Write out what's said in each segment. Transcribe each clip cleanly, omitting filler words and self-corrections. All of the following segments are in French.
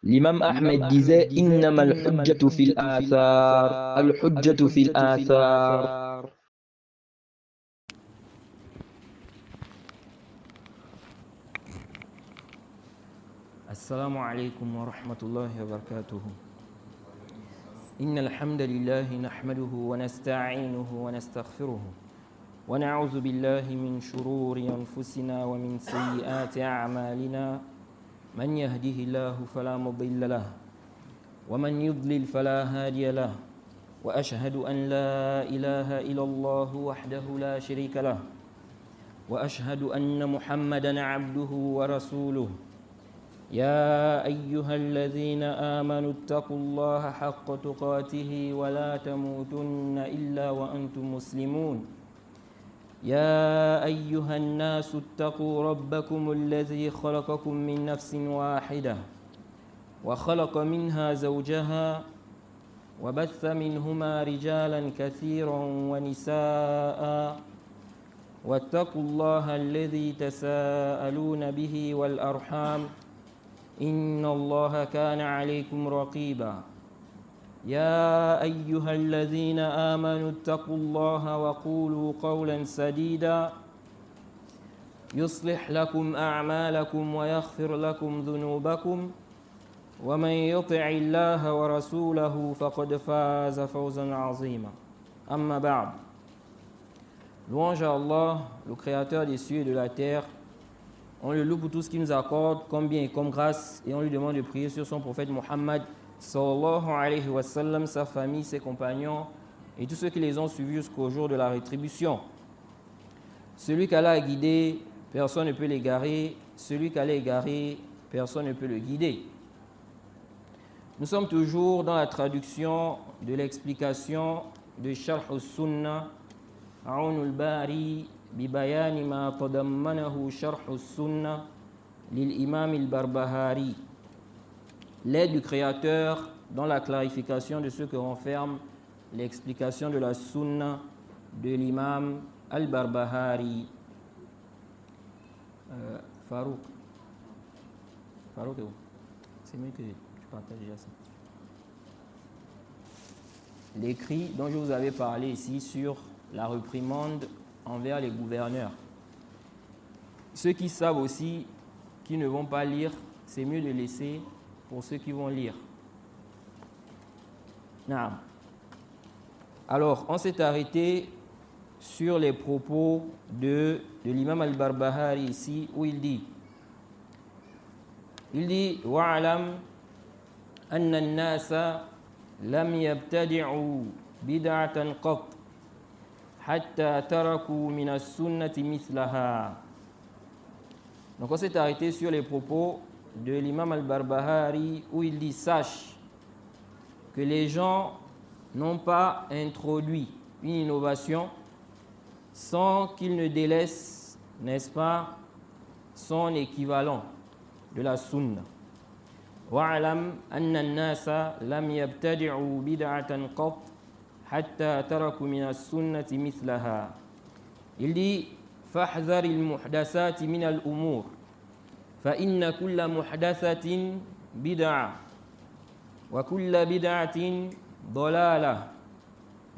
L'imam Ahmed disait Innama al-hujjatu fil athar, al-hujjatu fil athar. السلام عليكم ورحمة الله وبركاته. إن الحمد لله نحمده ونستعينه ونستغفره ونعوذ بالله من شرور أنفسنا ومن سيئات أعمالنا. من يهده الله فلا مضل له ومن يضلل فلا هادي له، وأشهد أن لا إله إلا الله وحده لا شريك له، وأشهد أن محمدًا عبده ورسوله. يا أيها الذين آمنوا اتقوا الله حق تقاته ولا تموتن إلا وأنتم مسلمون. يا أيها الناس اتقوا ربكم الذي خلقكم من نفس واحدة وخلق منها زوجها وبث منهما رجالا كثيرا ونساء، واتقوا الله الذي تساءلون به والأرحام إن الله كان عليكم رقيبا. يا أيها الذين آمنوا اتقوا الله وقولوا قولا سديدا يصلح لكم أعمالكم ويغفر لكم ذنوبكم، ومن يطع الله ورسوله فقد فاز فوزا عظيما. أما بعد. Louange à Allah, le créateur des cieux et de la terre. On le loue pour tout ce qu'il nous accorde comme bien et comme grâce, et on lui demande de prier sur son prophète Mohammed sallallahu alayhi wa sallam, sa famille, ses compagnons et tous ceux qui les ont suivis jusqu'au jour de la rétribution. Celui qu'Allah a guidé, personne ne peut l'égarer. Celui qu'Allah a égaré, personne ne peut le guider. Nous sommes toujours dans la traduction de l'explication de Sharh al-Sunnah, Aoun al-Bari, ببيان ما تضمنه شرح السنة للإمام البربهاري. L'aide du créateur dans la clarification de ce que renferme l'explication de la sunna de l'imam al-Barbahari. Farouk, c'est mieux que tu partages déjà ça. L'écrit dont je vous avais parlé ici sur la réprimande envers les gouverneurs. Ceux qui savent aussi, qui ne vont pas lire, c'est mieux de laisser pour ceux qui vont lire. Naam. Alors, on s'est arrêté sur les propos de l'imam al-Barbahari ici, où il dit وَعَلَمْ أَنَّ النَّاسَ لَمْ يَبْتَدِعُوا بِدْعَةً قَطْ حتى تركوا من السنة مثلها. Donc on s'est arrêté sur les propos de l'imam al-Barbahari où il dit: sache que les gens n'ont pas introduit une innovation sans qu'ils ne délaissent, n'est-ce pas, son équivalent de la sunna. وَعَلَمْ أَنَّ النَّاسَ لَمْ يَبْتَدِعُوا بِدْعَةً قَطْ حتى تركوا من السنة مثلها. Il dit: فاحذر المحدثات من الأمور فإن كل محدثة بدعة وكل بدعة ضلالة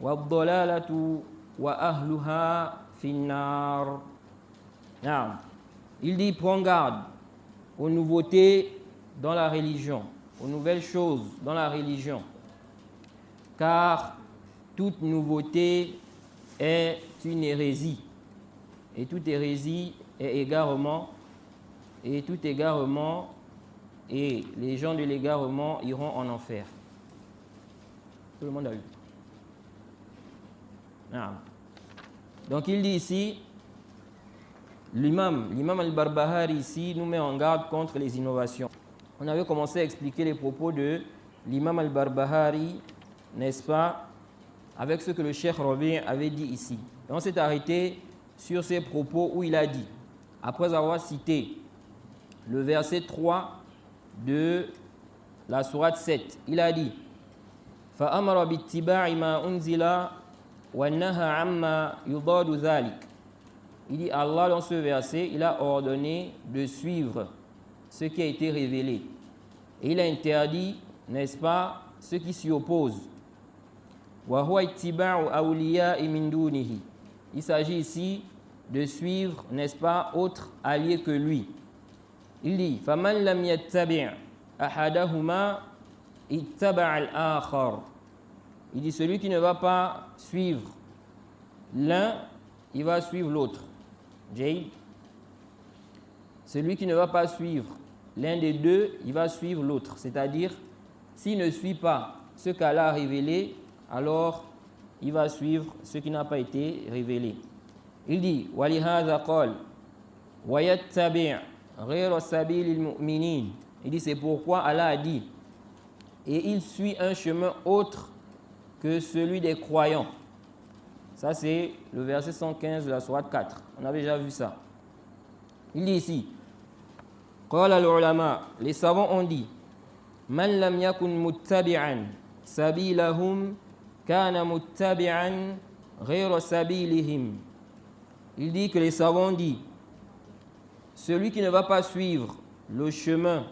والضلالة وأهلها في النار. نعم. Il dit: prends garde aux nouveautés dans la religion, aux nouvelles choses dans la religion, car toute nouveauté est une hérésie, et toute hérésie est égarement, et tout égarement, et les gens de l'égarement iront en enfer. Tout le monde a eu. Ah. Donc il dit ici, l'imam al-Barbahari ici nous met en garde contre les innovations. On avait commencé à expliquer les propos de l'imam al-Barbahari, n'est-ce pas, avec ce que le Cheikh Rabi' avait dit ici. Et on s'est arrêté sur ces propos où il a dit, après avoir cité le verset 3 de la sourate 7, il a dit: فَأَمَرَ بِاتِّبَاعِ مَا أُنزِلَ وَنَهَى عَمَّا يُضَادُ ذَلِكَ. Il dit, Allah dans ce verset, il a ordonné de suivre ce qui a été révélé Et il a interdit, n'est-ce pas, ceux qui s'y opposent. وَهُوَ اتِّبَاعُ أَوْلِيَاءِ مِن دُونِهِ. Il s'agit ici de suivre, n'est-ce pas, autre allié que lui. Il dit فَمَنْ لَمْ يَتَّبِعْ أَحَدَهُمَا اتَّبَعَ الْآخَرِ. Il dit celui qui ne va pas suivre l'un, il va suivre l'autre. Celui qui ne va pas suivre l'un des deux, il va suivre l'autre. C'est-à-dire, s'il ne suit pas ce qu'Allah a révélé, alors il va suivre ce qui n'a pas été révélé. Il dit وَلِهَذَا قَالَ وَيَتَّبِعْ غَيْرَ سَبِيلِ الْمُؤْمِنِينَ. Il dit c'est pourquoi Allah a dit et il suit un chemin autre que celui des croyants. Ça c'est le verset 115 de la sourate 4. On avait déjà vu ça. Il dit ici قال العلماء, les savants ont dit من لم يكن متبعا سبيلهم كان متبعا غير سبيلهم. Il dit que les savants disent celui qui ne va pas suivre le chemin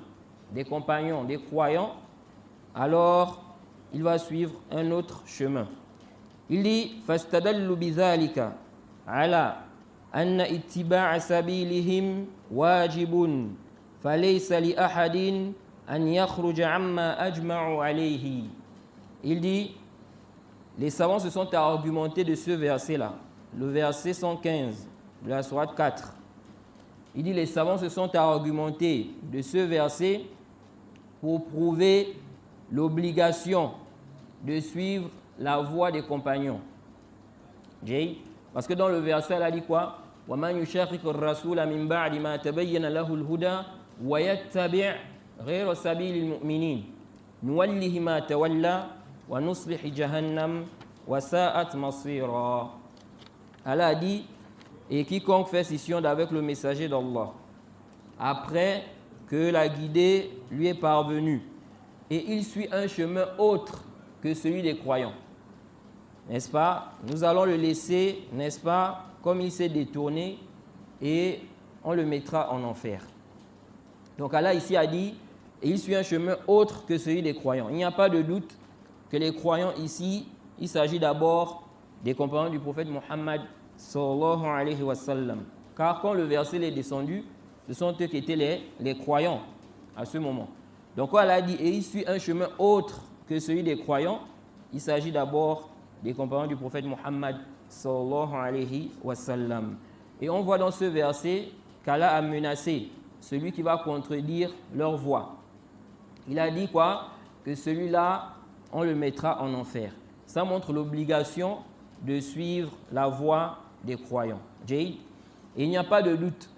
des compagnons, des croyants, alors il va suivre un autre chemin. Il dit فاستدلوا بذلك على أن اتباع سبيلهم واجب فليس لأحد أن يخرج عما أجمعوا عليه. Il dit les savants se sont argumentés de ce verset-là, le verset 115 de la sourate 4. Il dit les savants se sont argumentés de ce verset pour prouver l'obligation de suivre la voie des compagnons. Parce que dans le verset, elle a dit quoi? وَمَنْ يُشَاقِقِ الرَّسُولَ مِنْ بَعْدِ مَا تَبَيَّنَ لَهُ الْهُدَى وَيَتَّبِعْ غَيْرَ سَبِيلِ الْمُؤْمِنِينَ نُوَلِّهِ مَا تَوَلَّى وَنُصْلِحِ جَهَنَّمَ وَسَاءَتْ مَصِيرًا. Allah a dit et quiconque fait scission avec le messager d'Allah après que la guidée lui est parvenue et il suit un chemin autre que celui des croyants, n'est-ce pas? Nous allons le laisser, n'est-ce pas, comme il s'est détourné et on le mettra en enfer. Donc Allah ici a dit et il suit un chemin autre que celui des croyants. Il n'y a pas de doute que les croyants ici, il s'agit d'abord des compagnons du prophète Mohammed sallallahu alayhi wa sallam. Car quand le verset est descendu, ce sont eux qui étaient les croyants à ce moment. Donc quand Allah a dit et il suit un chemin autre que celui des croyants, il s'agit d'abord des compagnons du prophète Mohammed sallallahu alayhi wa sallam. Et on voit dans ce verset qu'Allah a menacé celui qui va contredire leur voie. Il a dit quoi? Que celui-là, on le mettra en enfer. Ça montre l'obligation de suivre la voie des croyants. Et il n'y a pas de doute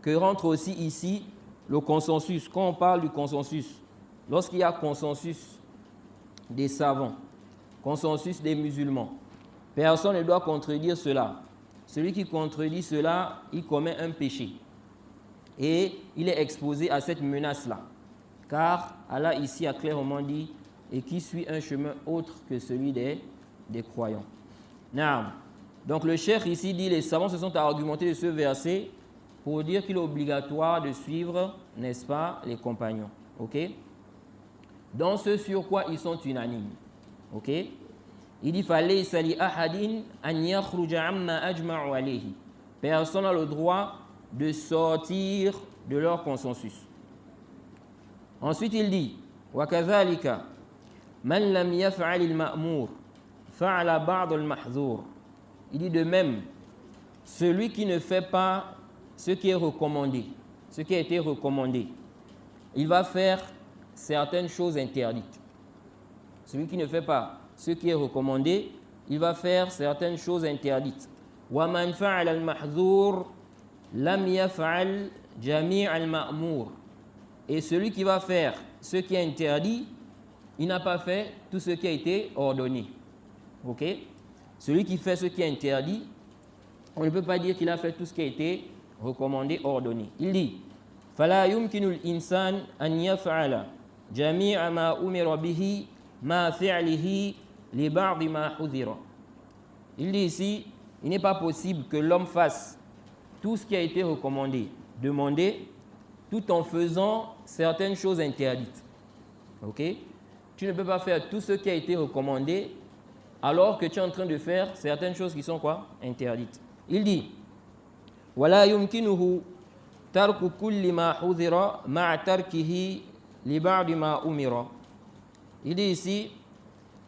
que rentre aussi ici le consensus. Quand on parle du consensus, lorsqu'il y a consensus des savants, consensus des musulmans, personne ne doit contredire cela. Celui qui contredit cela, il commet un péché. Et il est exposé à cette menace-là. Car Allah ici a clairement dit et qui suit un chemin autre que celui des croyants. Naam. Donc le cheikh ici dit les savants se sont argumentés de ce verset pour dire qu'il est obligatoire de suivre, n'est-ce pas, les compagnons. Ok? Dans ce sur quoi ils sont unanimes. Ok? Il dit فَلَيْسَ لِأَحَدٍ أَنْ يَخْرُجَ عَمَّا أَجْمَعُ عَلَيْهِ. Personne n'a le droit de sortir de leur consensus. Ensuite il dit وَكَذَلِكَ مَنْ لَمْ يَفْعَلِ الْمَأْمُورِ فَعَلَ بَعْضَ الْمَحْذُورِ. Il dit de même, celui qui ne fait pas ce qui est recommandé, ce qui a été recommandé, il va faire certaines choses interdites. Celui qui ne fait pas ce qui est recommandé, il va faire certaines choses interdites. وَمَنْ فَعَلَ الْمَحْذُورِ لَمْ يَفْعَلْ جَمِيعَ الْمَأْمُورِ. Et celui qui va faire ce qui est interdit, il n'a pas fait tout ce qui a été ordonné. Ok? Celui qui fait ce qui est interdit, on ne peut pas dire qu'il a fait tout ce qui a été recommandé, ordonné. Il dit فَلَا يُمْكِنُ الْإِنسَانِ أَنْ يَفْعَلَ جَمِيعَ مَا أُمِرَ بِهِ مَا فِعْلِهِ لِبَعْضِ مَا حُذِرَ. Il dit ici, il n'est pas possible que l'homme fasse tout ce qui a été recommandé, demandé, tout en faisant certaines choses interdites. Ok? Tu ne peux pas faire tout ce qui a été recommandé alors que tu es en train de faire certaines choses qui sont quoi? Interdites. Il dit ولا يمكنه ترك كل ما حذر مع تركه لبعض ما أمر. Il dit ici,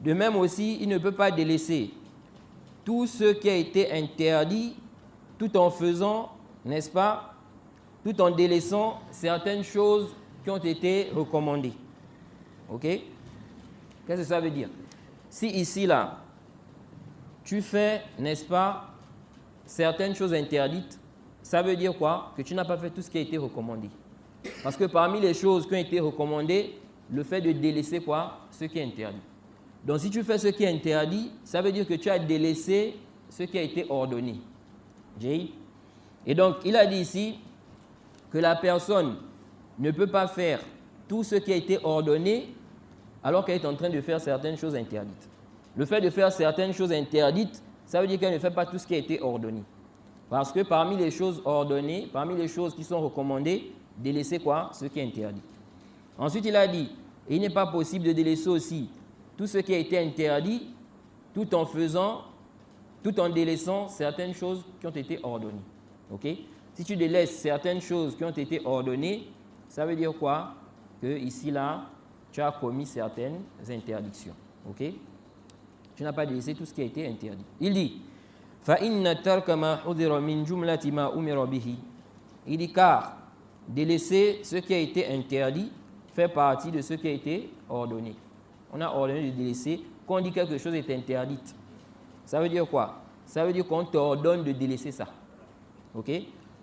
de même aussi, il ne peut pas délaisser tout ce qui a été interdit tout en faisant, n'est-ce pas, tout en délaissant certaines choses qui ont été recommandées. Ok? Qu'est-ce que ça veut dire? Si ici, là, tu fais, n'est-ce pas, certaines choses interdites, ça veut dire quoi? Que tu n'as pas fait tout ce qui a été recommandé. Parce que parmi les choses qui ont été recommandées, le fait de délaisser quoi? Ce qui est interdit. Donc si tu fais ce qui est interdit, ça veut dire que tu as délaissé ce qui a été ordonné. Et donc il a dit ici que la personne ne peut pas faire tout ce qui a été ordonné alors qu'elle est en train de faire certaines choses interdites. Le fait de faire certaines choses interdites, ça veut dire qu'elle ne fait pas tout ce qui a été ordonné. Parce que parmi les choses ordonnées, parmi les choses qui sont recommandées, délaisser quoi? Ce qui est interdit. Ensuite, il a dit, il n'est pas possible de délaisser aussi tout ce qui a été interdit tout en délaissant certaines choses qui ont été ordonnées. Ok? Si tu délaisses certaines choses qui ont été ordonnées, ça veut dire quoi? Que ici, là, tu as commis certaines interdictions. Ok? Tu n'as pas délaissé tout ce qui a été interdit. Il dit, فَإِنَّ تَرْكَ مَا حُذِرَ مِنْ جُمْلَةِ مَا أُمِرَ بِهِ. Il dit car délaisser ce qui a été interdit fait partie de ce qui a été ordonné. On a ordonné de délaisser. Quand on dit quelque chose est interdite, ça veut dire quoi? Ça veut dire qu'on t'ordonne de délaisser ça. Ok?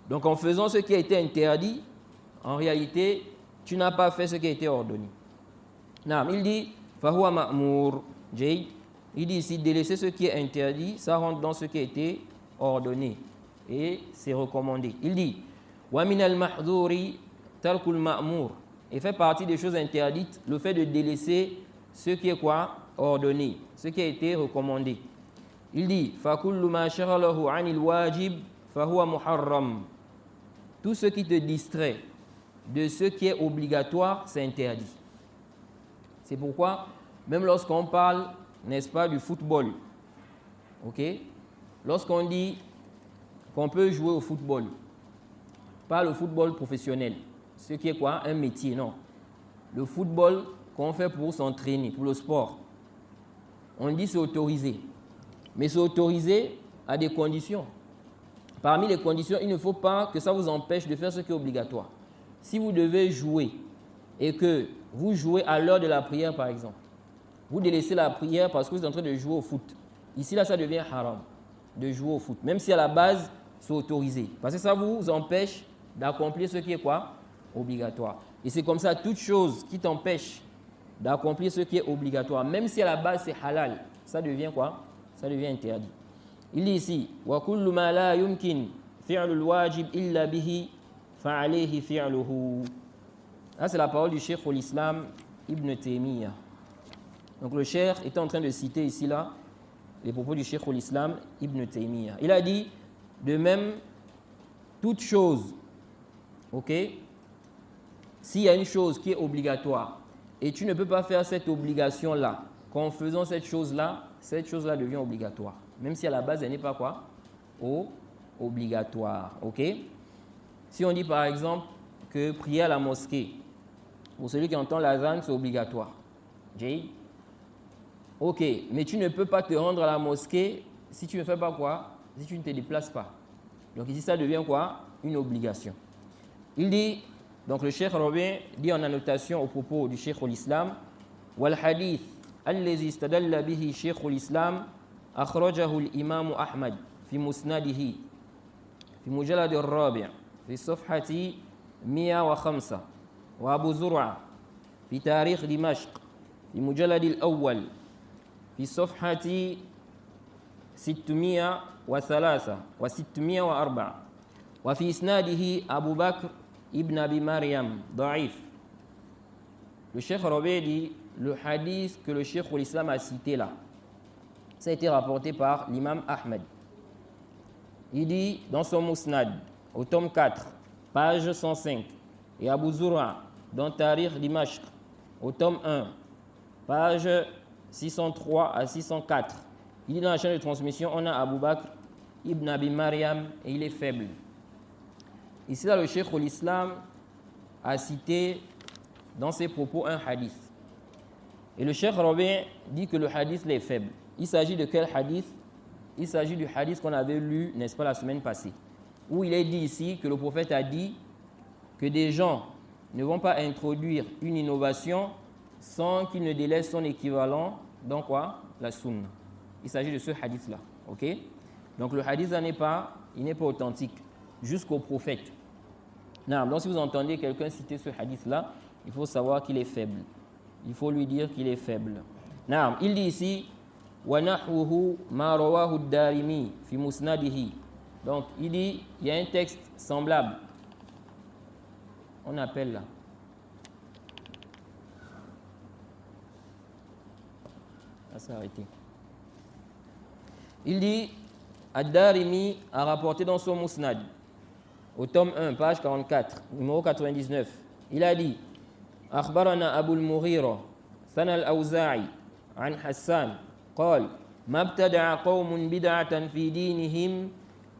Donc en faisant ce qui a été interdit, en réalité, tu n'as pas fait ce qui a été ordonné. Non, il dit فَهُوَ مَأْمُورٌ. Il dit ici, délaisser ce qui est interdit, ça rentre dans ce qui a été ordonné. Et c'est recommandé. Il dit وَمِنَ الْمَحْذُورِ تَرْكُ الْمَأْمُورِ. Et fait partie des choses interdites, le fait de délaisser ce qui est quoi? Ordonné, ce qui a été recommandé. Il dit فَكُلُّ مَا شَغَلَهُ عَنِ الْوَاجِبِ فَهُوَ مُحَرَّمٌ. Tout ce qui te distrait de ce qui est obligatoire, c'est interdit. C'est pourquoi, même lorsqu'on parle, n'est-ce pas, du football, ok? Lorsqu'on dit qu'on peut jouer au football, pas le football professionnel, ce qui est quoi? Un métier, non. Le football qu'on fait pour s'entraîner, pour le sport, on dit c'est autorisé. Mais c'est autorisé à des conditions. Parmi les conditions, il ne faut pas que ça vous empêche de faire ce qui est obligatoire. Si vous devez jouer et que vous jouez à l'heure de la prière, par exemple, vous délaissez la prière parce que vous êtes en train de jouer au foot. Ici, là, ça devient haram de jouer au foot, même si à la base, c'est autorisé. Parce que ça vous empêche d'accomplir ce qui est quoi? Obligatoire. Et c'est comme ça, toute chose qui t'empêche d'accomplir ce qui est obligatoire, même si à la base, c'est halal, ça devient quoi? Ça devient interdit. Il dit ici, وَكُلُّ مَا لَا يُمْكِنْ فِعْلُ الْوَاجِبِ إِلَّا بِهِ فَعَلَيْهِ فِعْلُهُ. Là, c'est la parole du Cheikh al-Islam Ibn Taymiyyah. Donc le Cheikh est en train de citer ici là les propos du Cheikh al-Islam Ibn Taymiyyah. Il a dit, de même, toute chose, ok, s'il y a une chose qui est obligatoire et tu ne peux pas faire cette obligation-là, qu'en faisant cette chose-là devient obligatoire. Même si à la base, elle n'est pas quoi? Obligatoire, ok? Si on dit par exemple que prier à la mosquée, pour celui qui entend l'azan, c'est obligatoire. Ok, mais tu ne peux pas te rendre à la mosquée si tu ne fais pas quoi? Si tu ne te déplaces pas. Donc ici, ça devient quoi? Une obligation. Il dit, donc le Cheikh Robin dit en annotation au propos du Cheikh al-Islam, wal hadith allazi istadalla bihi Cheikh al-Islam akhrajahu al-Imam Ahmad fi musnadihi fi mujallad al-rabi' fi safhati 105 wa Abu Zur'a fi tarikh Dimashq fi mujallad al-awwal في صفحة 603 و604 وفي إسناده أبو بكر ابن أبي مريم ضعيف. Le Cheikh Rabi dit, le hadith que le Cheikh al-Islam a cité là, ça a été rapporté par l'imam Ahmed. Il dit dans son Musnad, au tome 4, page 105, et Abu Zur'a dans Tarikh Dimashq, au tome 1, page 603 à 604. Il dit dans la chaîne de transmission, on a Abu Bakr ibn Abi Maryam et il est faible. Ici, là, le Cheikh l'Islam a cité dans ses propos un hadith. Et le Cheikh Rabi dit que le hadith est faible. Il s'agit de quel hadith? Il s'agit du hadith qu'on avait lu, n'est-ce pas, la semaine passée, où il est dit ici que le prophète a dit que des gens ne vont pas introduire une innovation sans qu'ils ne délaissent son équivalent dans quoi? La sunna. Il s'agit de ce hadith-là. Ok? Donc le hadith n'est pas authentique jusqu'au prophète. Non, donc si vous entendez quelqu'un citer ce hadith-là, il faut savoir qu'il est faible. Il faut lui dire qu'il est faible. Non, il dit ici وَنَحْوُهُ مَا رَوَاهُ الدَّارِمِي فِي مُسْنَدِهِ. Donc il dit, il y a un texte semblable. On appelle là. Ça s'est arrêté. Il dit, Ad-Darimi a rapporté dans son Musnad, au tome 1, page 44, numéro 99. Il a dit, أخبرنا أبو المغيرة ثنى الأوزاعي عن حسان قال ما ابتدع قوم بدعة في دينهم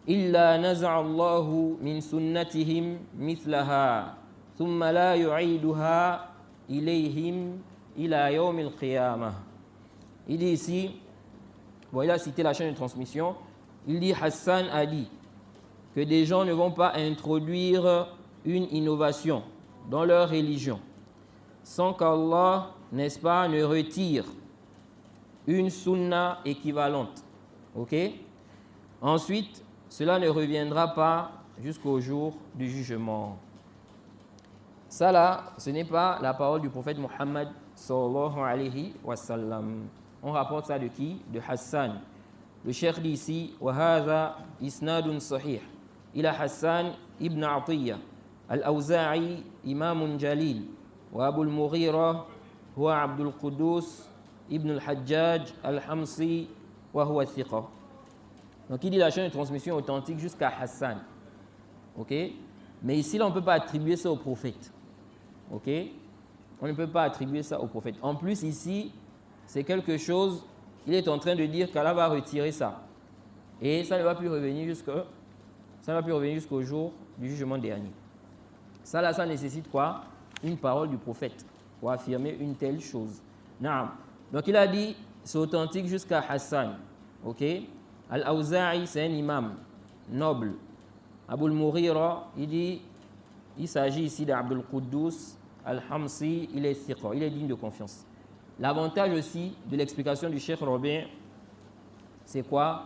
إلا نزع الله من سنتهم مثلها ثم لا يعيدها إليهم إلى يوم القيامة. Il dit ici, bon, il a cité la chaîne de transmission, il dit Hassan a dit que des gens ne vont pas introduire une innovation dans leur religion sans qu'Allah, n'est-ce pas, ne retire une sunna équivalente. Ok? Ensuite, cela ne reviendra pas jusqu'au jour du jugement. Ça là, ce n'est pas la parole du prophète Muhammad sallallahu alayhi wa sallam. On rapporte ça de qui? De Hassan. Le cheikh dit ici, وَهَذَا إِسْنَادٌ صَحِيحٌ إلى Hassan ibn Atiyya al-Awza'i imam jalil wa Abu al-Mughira huwa Abdul Qudus ibn al-Hajjaj al-Hamsi wa huwa thiqa. Donc il dit la chaîne de transmission authentique jusqu'à Hassan. Ok? Mais ici là on ne peut pas attribuer ça au prophète. Ok? On ne peut pas attribuer ça au prophète. En plus ici, c'est quelque chose, il est en train de dire qu'Allah va retirer ça. Et ça ne va plus revenir jusqu'au jour du jugement dernier. Ça là, ça nécessite quoi? Une parole du prophète pour affirmer une telle chose. Naam. Donc il a dit, c'est authentique jusqu'à Hassan. Ok? Al-Awza'i, c'est un imam noble. Abu al-Mughira, il dit, il s'agit ici d'Abdul Quddus al-Hamsi, il est thiqa, il est digne de confiance. L'avantage aussi de l'explication du Cheikh Robin, c'est quoi?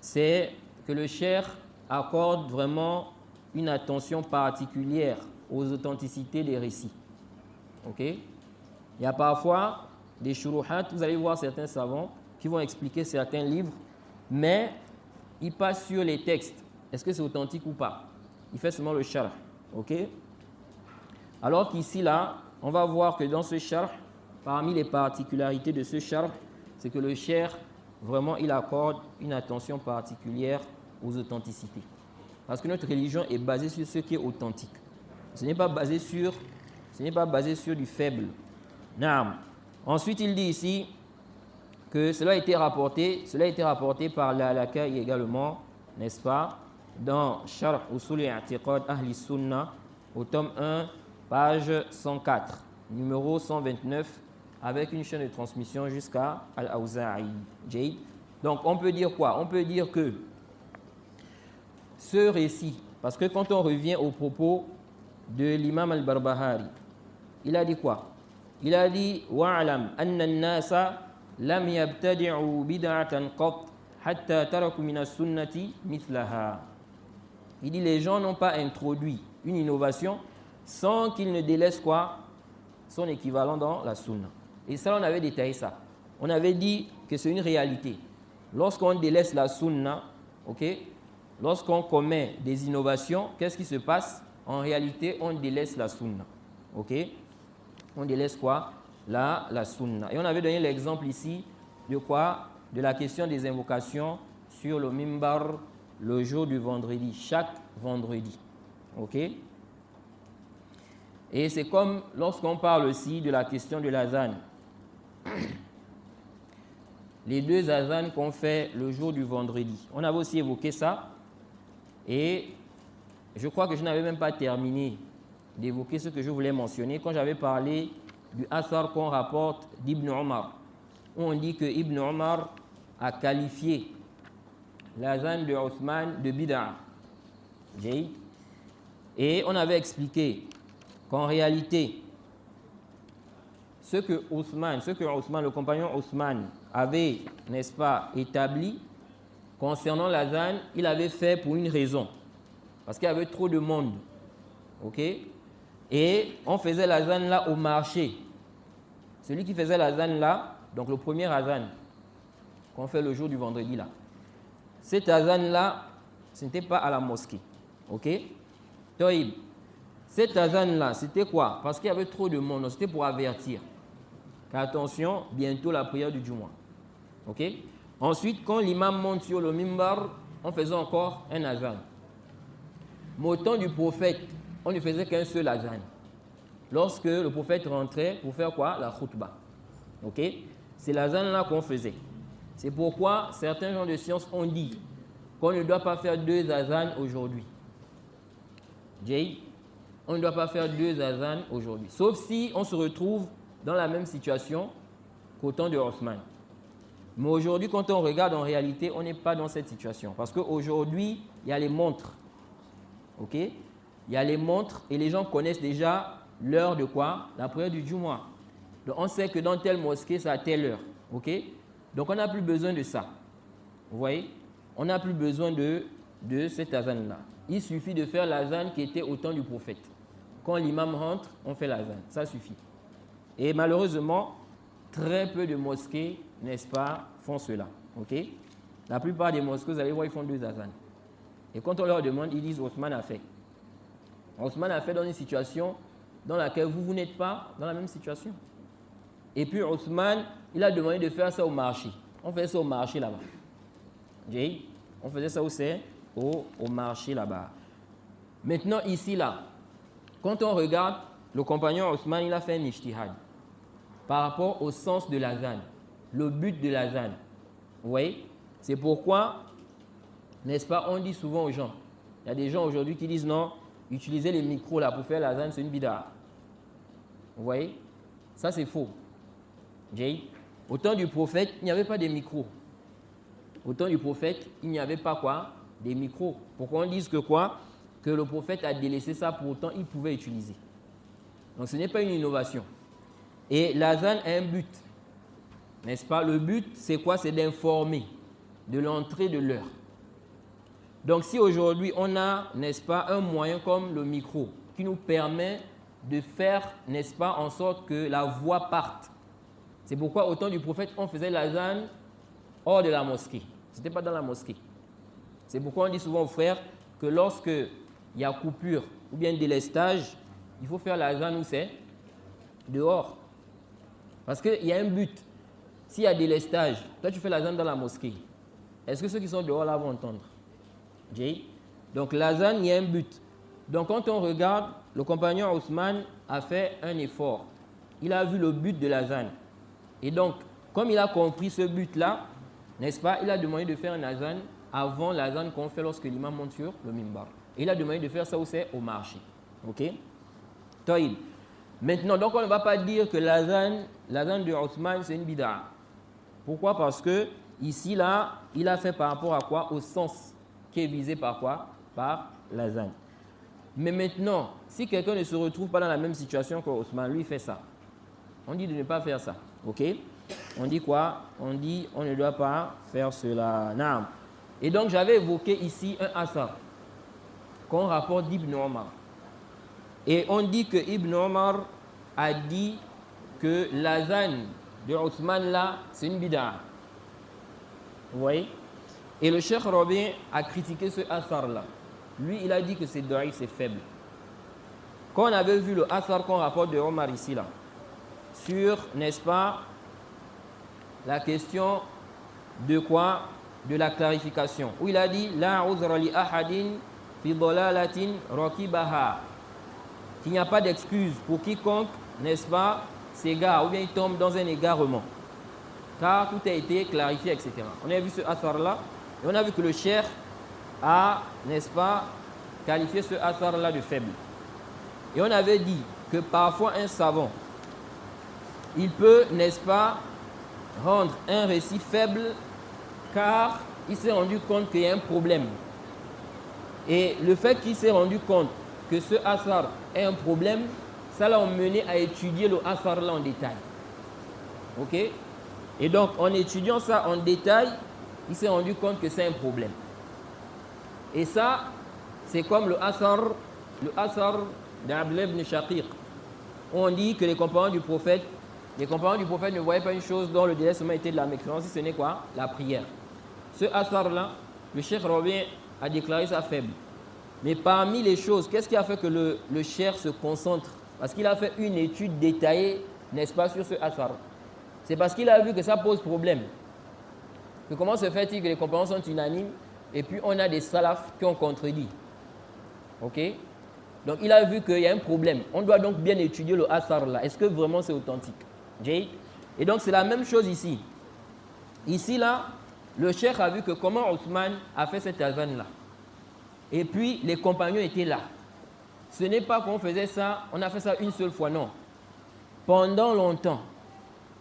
C'est que le Cheikh accorde vraiment une attention particulière aux authenticités des récits. Ok? Il y a parfois des shuruhat, vous allez voir certains savants qui vont expliquer certains livres, mais ils passent sur les textes. Est-ce que c'est authentique ou pas? Il fait seulement le sharh. Ok? Alors qu'ici, là, on va voir que dans ce sharh, parmi les particularités de ce sharh, c'est que le cheikh, vraiment, il accorde une attention particulière aux authenticités. Parce que notre religion est basée sur ce qui est authentique. Ce n'est pas basé sur du faible. Naam. Ensuite, il dit ici que cela a été rapporté par l'Alakaï également, n'est-ce pas, dans Sharh Usul i'tiqad Ahli Sunnah, au tome 1, page 104, numéro 129, avec une chaîne de transmission jusqu'à Al-Awza'i. Donc, on peut dire quoi? On peut dire que ce récit, parce que quand on revient aux propos de l'imam al-Barbahari, il a dit quoi? Il a dit « Wa'alam anna an-nasa lam yabtadi'u bid'atan qat hatta taraku min as-sunnati mithlaha » Il dit « Les gens n'ont pas introduit une innovation sans qu'ils ne délaissent quoi? Son équivalent dans la sunna. » Et ça, on avait détaillé ça. On avait dit que c'est une réalité. Lorsqu'on délaisse la sunna, ok, lorsqu'on commet des innovations, qu'est-ce qui se passe? En réalité, on délaisse la sunna. Ok? On délaisse quoi? La sunna. Et on avait donné l'exemple ici de quoi? De la question des invocations sur le mimbar le jour du vendredi, chaque vendredi. Ok? Et c'est comme lorsqu'on parle aussi de la question de l'azan. Les deux azans qu'on fait le jour du vendredi. On avait aussi évoqué ça. Et je crois que je n'avais même pas terminé d'évoquer ce que je voulais mentionner quand j'avais parlé du athar qu'on rapporte d'Ibn Omar. On dit que Ibn Omar a qualifié l'azan de Othman de bid'a. Et on avait expliqué qu'en réalité, ce que Othman, le compagnon Othman avait, n'est-ce pas, établi concernant l'azan, il avait fait pour une raison. Parce qu'il y avait trop de monde. Ok? Et on faisait l'azan là au marché. Celui qui faisait l'azan là, donc le premier azan qu'on fait le jour du vendredi là. Cet azan là, ce n'était pas à la mosquée. Ok? Toïb. Cet azan là, c'était quoi? Parce qu'il y avait trop de monde. C'était pour avertir. Attention, bientôt la prière du Jumu'ah. Ok? Ensuite, quand l'imam monte sur le mimbar, on faisait encore un azan. Mais au temps du prophète, on ne faisait qu'un seul azan. Lorsque le prophète rentrait pour faire quoi? La khutbah. Ok? C'est l'azan là qu'on faisait. C'est pourquoi certains gens de science ont dit qu'on ne doit pas faire deux azans aujourd'hui. Jay, on ne doit pas faire deux azans aujourd'hui. Sauf si on se retrouve dans la même situation qu'au temps de Othman. Mais aujourd'hui, quand on regarde en réalité, on n'est pas dans cette situation. Parce qu'aujourd'hui, il y a les montres. Ok? Il y a les montres et les gens connaissent déjà l'heure de quoi? La prière du Jumu'ah. Donc on sait que dans telle mosquée, c'est à telle heure. Ok? Donc on n'a plus besoin de ça. Vous voyez? On n'a plus besoin de cet azan-là. Il suffit de faire l'azan qui était au temps du prophète. Quand l'imam rentre, on fait l'azan. Ça suffit. Et malheureusement, très peu de mosquées, n'est-ce pas, font cela. Ok? La plupart des mosquées, vous allez voir, ils font deux azans. Et quand on leur demande, ils disent Othman a fait. Othman a fait dans une situation dans laquelle vous n'êtes pas dans la même situation. Et puis Othman, il a demandé de faire ça au marché. On fait ça au marché là-bas. On faisait ça au marché là-bas. Maintenant, ici, là, quand on regarde, le compagnon Othman, il a fait un ijtihad par rapport au sens de l'azan, le but de l'azan. Vous voyez? C'est pourquoi, n'est-ce pas, on dit souvent aux gens, il y a des gens aujourd'hui qui disent non, utiliser les micros là pour faire l'azan, c'est une bid'a. Vous voyez? Ça, c'est faux. Au temps du prophète, il n'y avait pas de micros. Au temps du prophète, il n'y avait pas quoi? Des micros. Pourquoi on dit que quoi? Que le prophète a délaissé ça, pourtant il pouvait utiliser. Donc ce n'est pas une innovation. Et l'azan a un but. N'est-ce pas? Le but, c'est quoi? C'est d'informer de l'entrée de l'heure. Donc si aujourd'hui on a, n'est-ce pas, un moyen comme le micro qui nous permet de faire, n'est-ce pas, en sorte que la voix parte. C'est pourquoi au temps du prophète, on faisait l'azan hors de la mosquée. Ce n'était pas dans la mosquée. C'est pourquoi on dit souvent aux frères que lorsque il y a coupure ou bien délestage, il faut faire l'azan où c'est? Dehors. Parce qu'il y a un but. S'il y a délestage, toi tu fais l'azan dans la mosquée. Est-ce que ceux qui sont dehors là vont entendre? Donc l'azan, il y a un but. Donc quand on regarde, le compagnon Othman a fait un effort. Il a vu le but de l'azan. Et donc, comme il a compris ce but-là, n'est-ce pas, il a demandé de faire un azan avant l'azan qu'on fait lorsque l'imam monte sur le mimbar. Et il a demandé de faire ça où c'est? Au marché. Ok? Taïb. Maintenant, donc on ne va pas dire que l'azan de Othman, c'est une bid'a. Pourquoi? Parce que ici, là, il a fait par rapport à quoi? Au sens qui est visé par quoi? Par l'azan. Mais maintenant, si quelqu'un ne se retrouve pas dans la même situation que Othman, lui fait ça. On dit de ne pas faire ça. Ok? On dit quoi? On dit on ne doit pas faire cela. Non. Et donc j'avais évoqué ici un asar qu'on rapporte d'Ibn Omar. Et on dit que Ibn Omar a dit que l'azan de Othman là, c'est une bid'a. Vous voyez? Et le Cheikh Rabi a critiqué ce asar là. Lui, il a dit que c'est daïf, c'est faible. Quand on avait vu le asar qu'on rapporte de Omar ici là, sur, n'est-ce pas, la question de quoi? De la clarification. Où il a dit la uzra li ahadin fi dalalatin rakibaha. qu'il n'y a pas d'excuse pour quiconque, n'est-ce pas, s'égare ou bien il tombe dans un égarement. Car tout a été clarifié, etc. On a vu ce athar-là et on a vu que le cheikh a, n'est-ce pas, qualifié ce athar-là de faible. Et on avait dit que parfois un savant, il peut, n'est-ce pas, rendre un récit faible car il s'est rendu compte qu'il y a un problème. Et le fait qu'il s'est rendu compte que ce athar est un problème, ça l'a emmené à étudier le athar là en détail. Ok? Et donc, en étudiant ça en détail, il s'est rendu compte que c'est un problème. Et ça, c'est comme le athar d'Abdullah ibn Shaqiq. On dit que les compagnons du prophète ne voyaient pas une chose dont le délai seulement était de la mécréance, si ce n'est quoi? La prière. Ce athar-là, le cheikh Rabi' a déclaré ça faible. Mais parmi les choses, qu'est-ce qui a fait que le cheikh se concentre? Parce qu'il a fait une étude détaillée, n'est-ce pas, sur ce athar. C'est parce qu'il a vu que ça pose problème. Que comment se fait-il que les compagnons sont unanimes et puis on a des salafs qui ont contredit? Ok? Donc il a vu qu'il y a un problème. On doit donc bien étudier le athar là. Est-ce que vraiment c'est authentique? Et donc c'est la même chose ici. Ici là, le cheikh a vu que comment Othman a fait cette azan là. Et puis les compagnons étaient là. Ce n'est pas qu'on faisait ça, on a fait ça une seule fois, non. Pendant longtemps,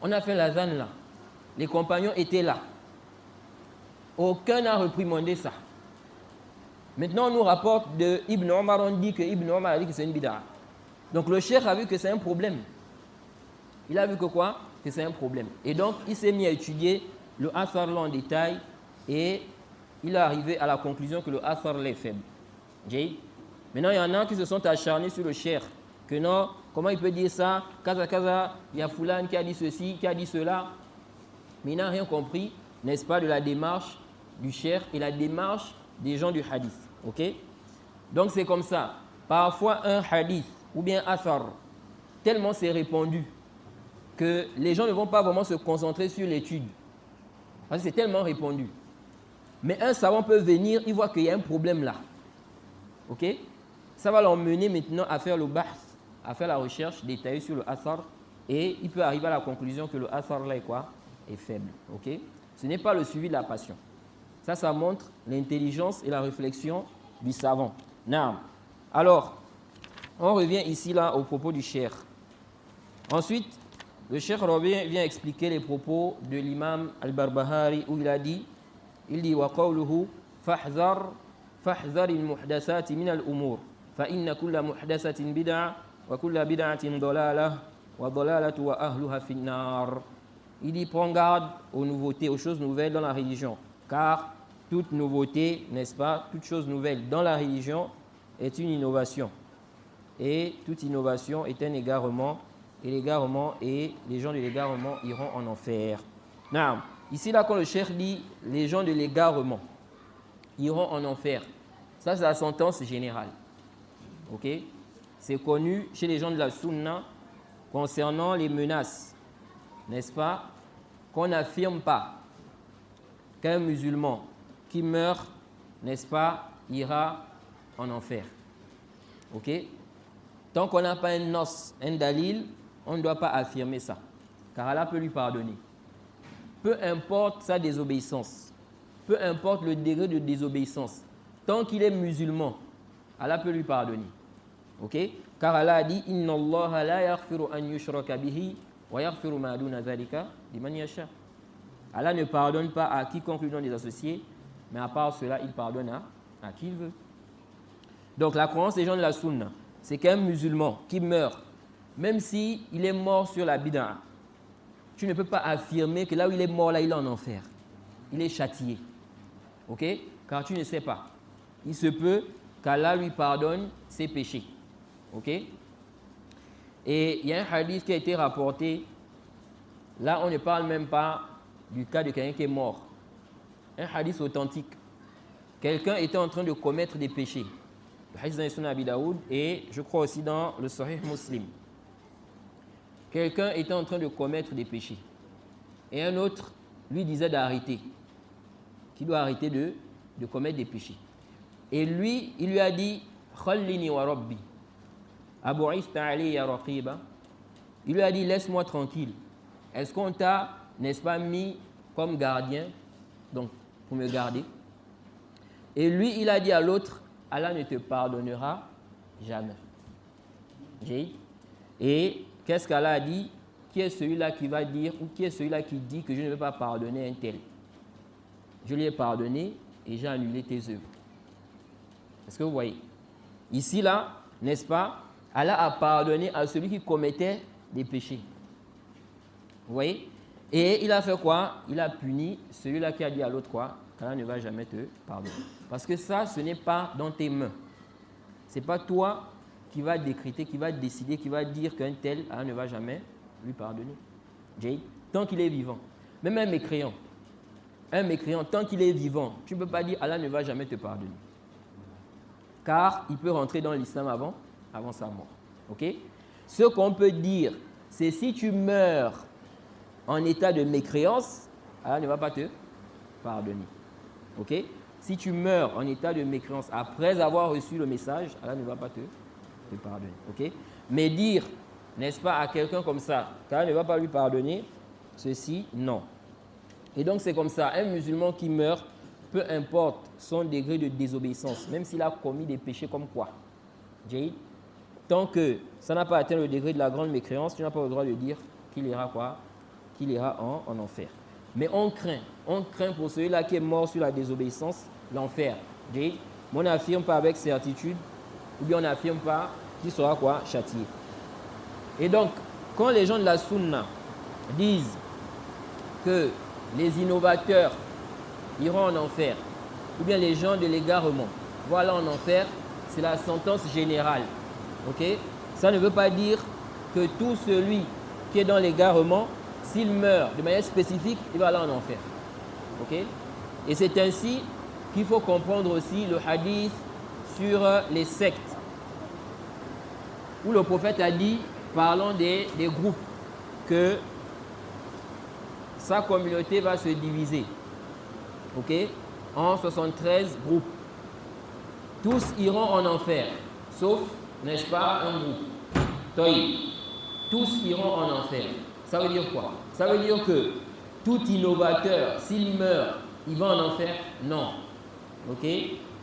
on a fait l'azan là. Les compagnons étaient là. Aucun n'a reprimandé ça. Maintenant, on nous rapporte de Ibn Omar, on dit que Ibn Omar a dit que c'est une bid'a. Donc le cheikh a vu que c'est un problème. Il a vu que quoi? Que c'est un problème. Et donc, il s'est mis à étudier le athar là en détail et il est arrivé à la conclusion que le athar là est faible. Maintenant, il y en a qui se sont acharnés sur le cheikh. Que non, comment il peut dire ça? Kaza kaza, il y a Foulane qui a dit ceci, qui a dit cela. Mais il n'a rien compris, n'est-ce pas, de la démarche du cheikh et la démarche des gens du hadith. Ok? Donc c'est comme ça. Parfois un hadith ou bien athar, tellement c'est répandu que les gens ne vont pas vraiment se concentrer sur l'étude. Parce que c'est tellement répandu. Mais un savant peut venir, il voit qu'il y a un problème là. Ok? Ça va l'emmener maintenant à faire le bahth, à faire la recherche détaillée sur le athar et il peut arriver à la conclusion que le athar là est quoi? Est faible. Ok? Ce n'est pas le suivi de la passion. Ça montre l'intelligence et la réflexion du savant. Naam. Alors, on revient ici là au propos du cheikh. Ensuite, le cheikh Rabi' vient expliquer les propos de l'imam al-Barbahari où il dit wa qawluhu fahzar al-muhdathati min al-umur fa inna kulla muhdathatin bid'a wa kulla bid'atin dalalah wa dalalatu wa ahluha fi an-nar. Il dit prends garde aux nouveautés, aux choses nouvelles dans la religion. Car toute nouveauté, n'est-ce pas, toute chose nouvelle dans la religion est une innovation. Et toute innovation est un égarement. Et l'égarement, et les gens de l'égarement iront en enfer. Non. Ici, là, quand le cheikh dit les gens de l'égarement iront en enfer, ça, c'est la sentence générale. Ok? C'est connu chez les gens de la sunna concernant les menaces, n'est-ce pas, qu'on n'affirme pas qu'un musulman qui meurt, n'est-ce pas, ira en enfer. Ok? Tant qu'on n'a pas un nos, un dalil, on ne doit pas affirmer ça. Car Allah peut lui pardonner. Peu importe sa désobéissance, peu importe le degré de désobéissance, tant qu'il est musulman, Allah peut lui pardonner. Ok? Car Allah a dit Inna Allah la yaghfiru an yushraka bihi wa yaghfiru ma duna dhalika liman yasha. Allah ne pardonne pas à quiconque lui donne des associés, mais à part cela, il pardonne à qui il veut. Donc la croyance des gens de la sunna, c'est qu'un musulman qui meurt, même s'il est mort sur la bid'a, tu ne peux pas affirmer que là où il est mort, là il est en enfer. Il est châtié. Ok? Car tu ne sais pas. Il se peut qu'Allah lui pardonne ses péchés. Ok? Et il y a un hadith qui a été rapporté. Là, on ne parle même pas du cas de quelqu'un qui est mort. Un hadith authentique. Quelqu'un était en train de commettre des péchés. Le hadith dans le Sunan Abi Daoud et je crois aussi dans le Sahih Muslim. Quelqu'un était en train de commettre des péchés. Et un autre lui disait d'arrêter. Qu'il doit arrêter de commettre des péchés. Et lui, il lui a dit Khallini wa Rabbi. Abu'ithta alayya raqiba. Il lui a dit, laisse-moi tranquille. Est-ce qu'on t'a, n'est-ce pas, mis comme gardien, donc pour me garder? Et lui, il a dit à l'autre, Allah ne te pardonnera jamais. Et qu'est-ce qu'Allah a dit? Qui est celui-là qui va dire, ou qui est celui-là qui dit que je ne vais pas pardonner un tel? Je lui ai pardonné et j'ai annulé tes œuvres. Est-ce que vous voyez? Ici, là, n'est-ce pas, Allah a pardonné à celui qui commettait des péchés. Vous voyez? Et il a fait quoi? Il a puni celui-là qui a dit à l'autre quoi? qu'Allah ne va jamais te pardonner. Parce que ça, ce n'est pas dans tes mains. Ce n'est pas toi qui va décréter, qui va décider, qui va dire qu'un tel, Allah ne va jamais lui pardonner. Tant qu'il est vivant. Même un mécréant, tant qu'il est vivant, tu ne peux pas dire Allah ne va jamais te pardonner. Car il peut rentrer dans l'islam avant sa mort. Okay? Ce qu'on peut dire, c'est si tu meurs en état de mécréance, Allah ne va pas te pardonner. Okay? Si tu meurs en état de mécréance après avoir reçu le message, Allah ne va pas te pardonner. Okay? Mais dire, n'est-ce pas, à quelqu'un comme ça, qu'Allah ne va pas lui pardonner, ceci, non. Et donc c'est comme ça, un musulman qui meurt, peu importe son degré de désobéissance, même s'il a commis des péchés comme quoi, tant que ça n'a pas atteint le degré de la grande mécréance, tu n'as pas le droit de dire qu'il ira quoi? Qu'il ira en enfer. Mais on craint pour celui-là qui est mort sur la désobéissance, l'enfer. On n'affirme pas avec certitude, ou bien on n'affirme pas qu'il sera quoi? Châtié. Et donc, quand les gens de la Sunna disent que les innovateurs iront en enfer, ou bien les gens de l'égarement vont aller en enfer, c'est la sentence générale. Okay? Ça ne veut pas dire que tout celui qui est dans l'égarement, s'il meurt de manière spécifique, il va aller en enfer. Okay? Et c'est ainsi qu'il faut comprendre aussi le hadith sur les sectes, où le prophète a dit, parlant des groupes, que sa communauté va se diviser, en 73 groupes. Tous iront en enfer, sauf, n'est-ce pas, un groupe. Tous iront en enfer. Ça veut dire quoi? Ça veut dire que tout innovateur, s'il meurt, il va en enfer? Non.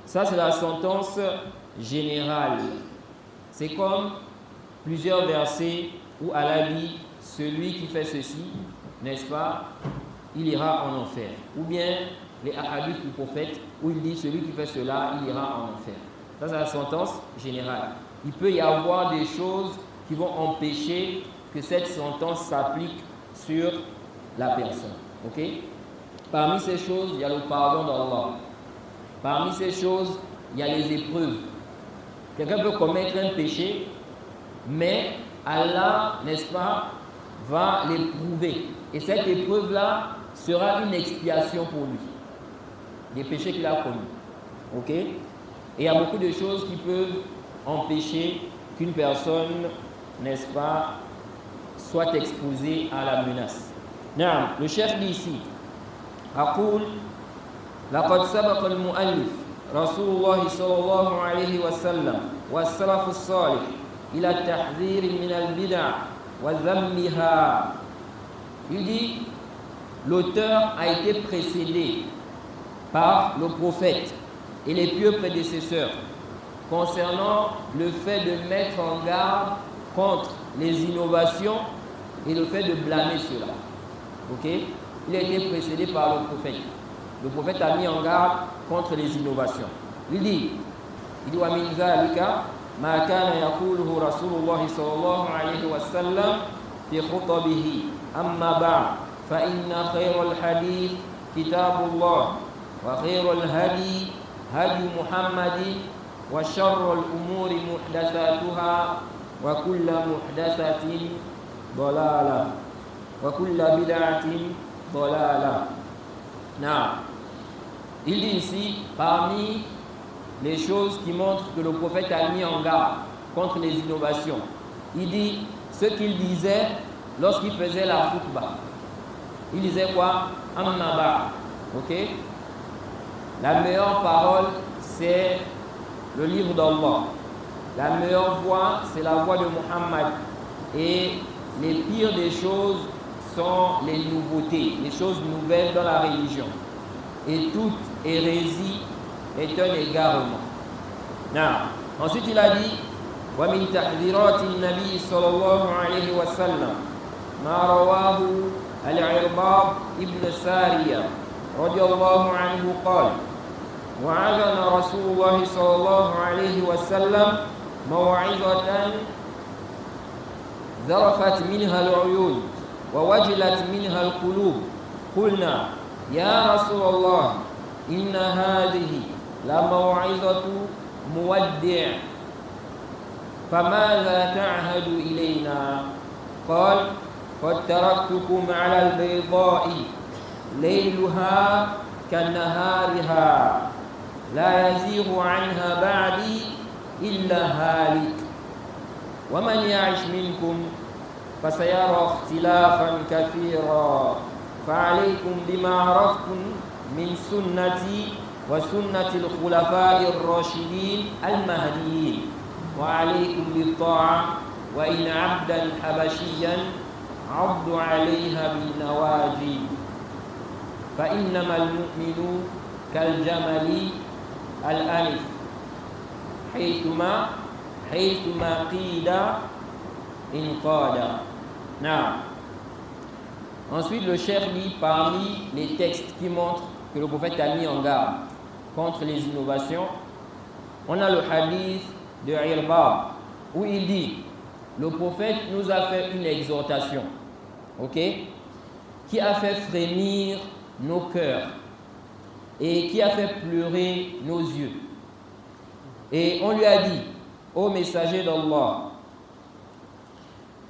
Ça, c'est la sentence générale. C'est comme plusieurs versets où Allah dit, celui qui fait ceci, n'est-ce pas, il ira en enfer. Ou bien les hadiths du prophète où il dit, celui qui fait cela, il ira en enfer. Ça, c'est la sentence générale. Il peut y avoir des choses qui vont empêcher que cette sentence s'applique sur la personne. Parmi ces choses, il y a le pardon d'Allah. Parmi ces choses, il y a les épreuves. Quelqu'un peut commettre un péché, mais Allah, n'est-ce pas, va l'éprouver. Et cette épreuve-là sera une expiation pour lui, des péchés qu'il a commis. Et il y a beaucoup de choses qui peuvent empêcher qu'une personne, n'est-ce pas, soit exposée à la menace. Le chef dit ici, أقول لقد سبق المؤلف رسول الله صلى الله عليه وسلم والسلف الصالح إلى التحذير من البدع وذمها. Il dit, l'auteur a été précédé par le prophète et les pieux prédécesseurs concernant le fait de mettre en garde contre les innovations et le fait de blâmer cela. Il a été précédé par le prophète. Le prophète a mis en garde contre les innovations. Il dit وَمِنْ ذَلِكَ مَا كَانَ يَقُولُهُ رَسُولُ اللَّهِ صَلَّى اللَّهُ عَلَيْهِ وَسَلَّمَ في خطبه أما بعد فإن خير الحديث كتاب الله وخير الهدي هدي محمد وشر الأمور محدثاتها وكل محدثة ضلالة وكل بدعة ضلالة. Il dit ici, parmi les choses qui montrent que le prophète a mis en garde contre les innovations, il dit ce qu'il disait lorsqu'il faisait la khutbah. Il disait quoi? Amma ba'd. La meilleure parole, c'est le livre d'Allah. La meilleure voie, c'est la voie de Muhammad. Et les pires des choses sont les nouveautés, les choses nouvelles dans la religion. Et toute hérésie est un égarement. Non. Ensuite, il a dit وَمِنْ تَحْذِيرَاتِ النَّبِيِّ صلى الله عليه وسلم ما رواه العرباض ابن سارية رضي الله عنه قال وعظنا رسول الله صلى الله عليه وسلم موعظة ذرفت منها العيون ووجلت منها القلوب قلنا يا رسول الله إن هذه لموعظة مودع فماذا تعهد إلينا؟ قال قد تركتكم على البيضاء ليلها كنهارها لا يزيغ عنها بعدي إلا هالك ومن يعش منكم فسيرى اختلافا كثيرا فعليكم بما عرفتم من سنتي وسنة الخلفاء الراشدين المهديين وعليكم بالطاعة وإن عبدا حبشيا عضوا عليها بالنواجذ فإنما المؤمن كالجمل الأنف حيثما قيل انقاد. Ensuite, le cheikh lit parmi les textes qui montrent que le prophète a mis en garde contre les innovations. On a le hadith de Irbad où il dit le prophète nous a fait une exhortation, qui a fait frémir nos cœurs et qui a fait pleurer nos yeux. Et on lui a dit, ô messager d'Allah,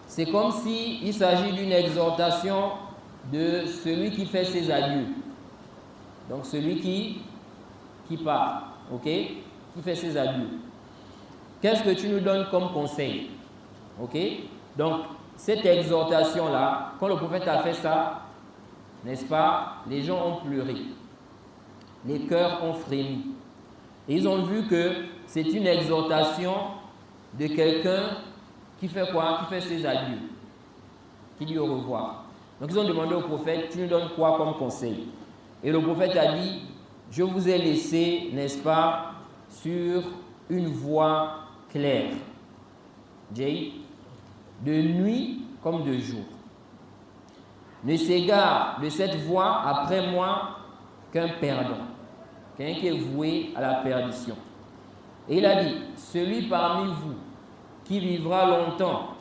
c'est comme s'il s'agit d'une exhortation de celui qui fait ses adieux. Donc celui qui part, qui fait ses adieux. Qu'est-ce que tu nous donnes comme conseil? Donc cette exhortation-là, quand le prophète a fait ça, n'est-ce pas, les gens ont pleuré. Les cœurs ont frémi. Et ils ont vu que c'est une exhortation de quelqu'un qui fait quoi? Qui fait ses adieux, qui dit au revoir. Donc ils ont demandé au prophète, tu nous donnes quoi comme conseil? Et le prophète a dit, je vous ai laissé, n'est-ce pas, sur une voie claire, de nuit comme de jour. Ne s'égare de cette voie après moi qu'un perdant, quelqu'un qui est voué à la perdition. Et il a dit, celui parmi vous qui vivra longtemps,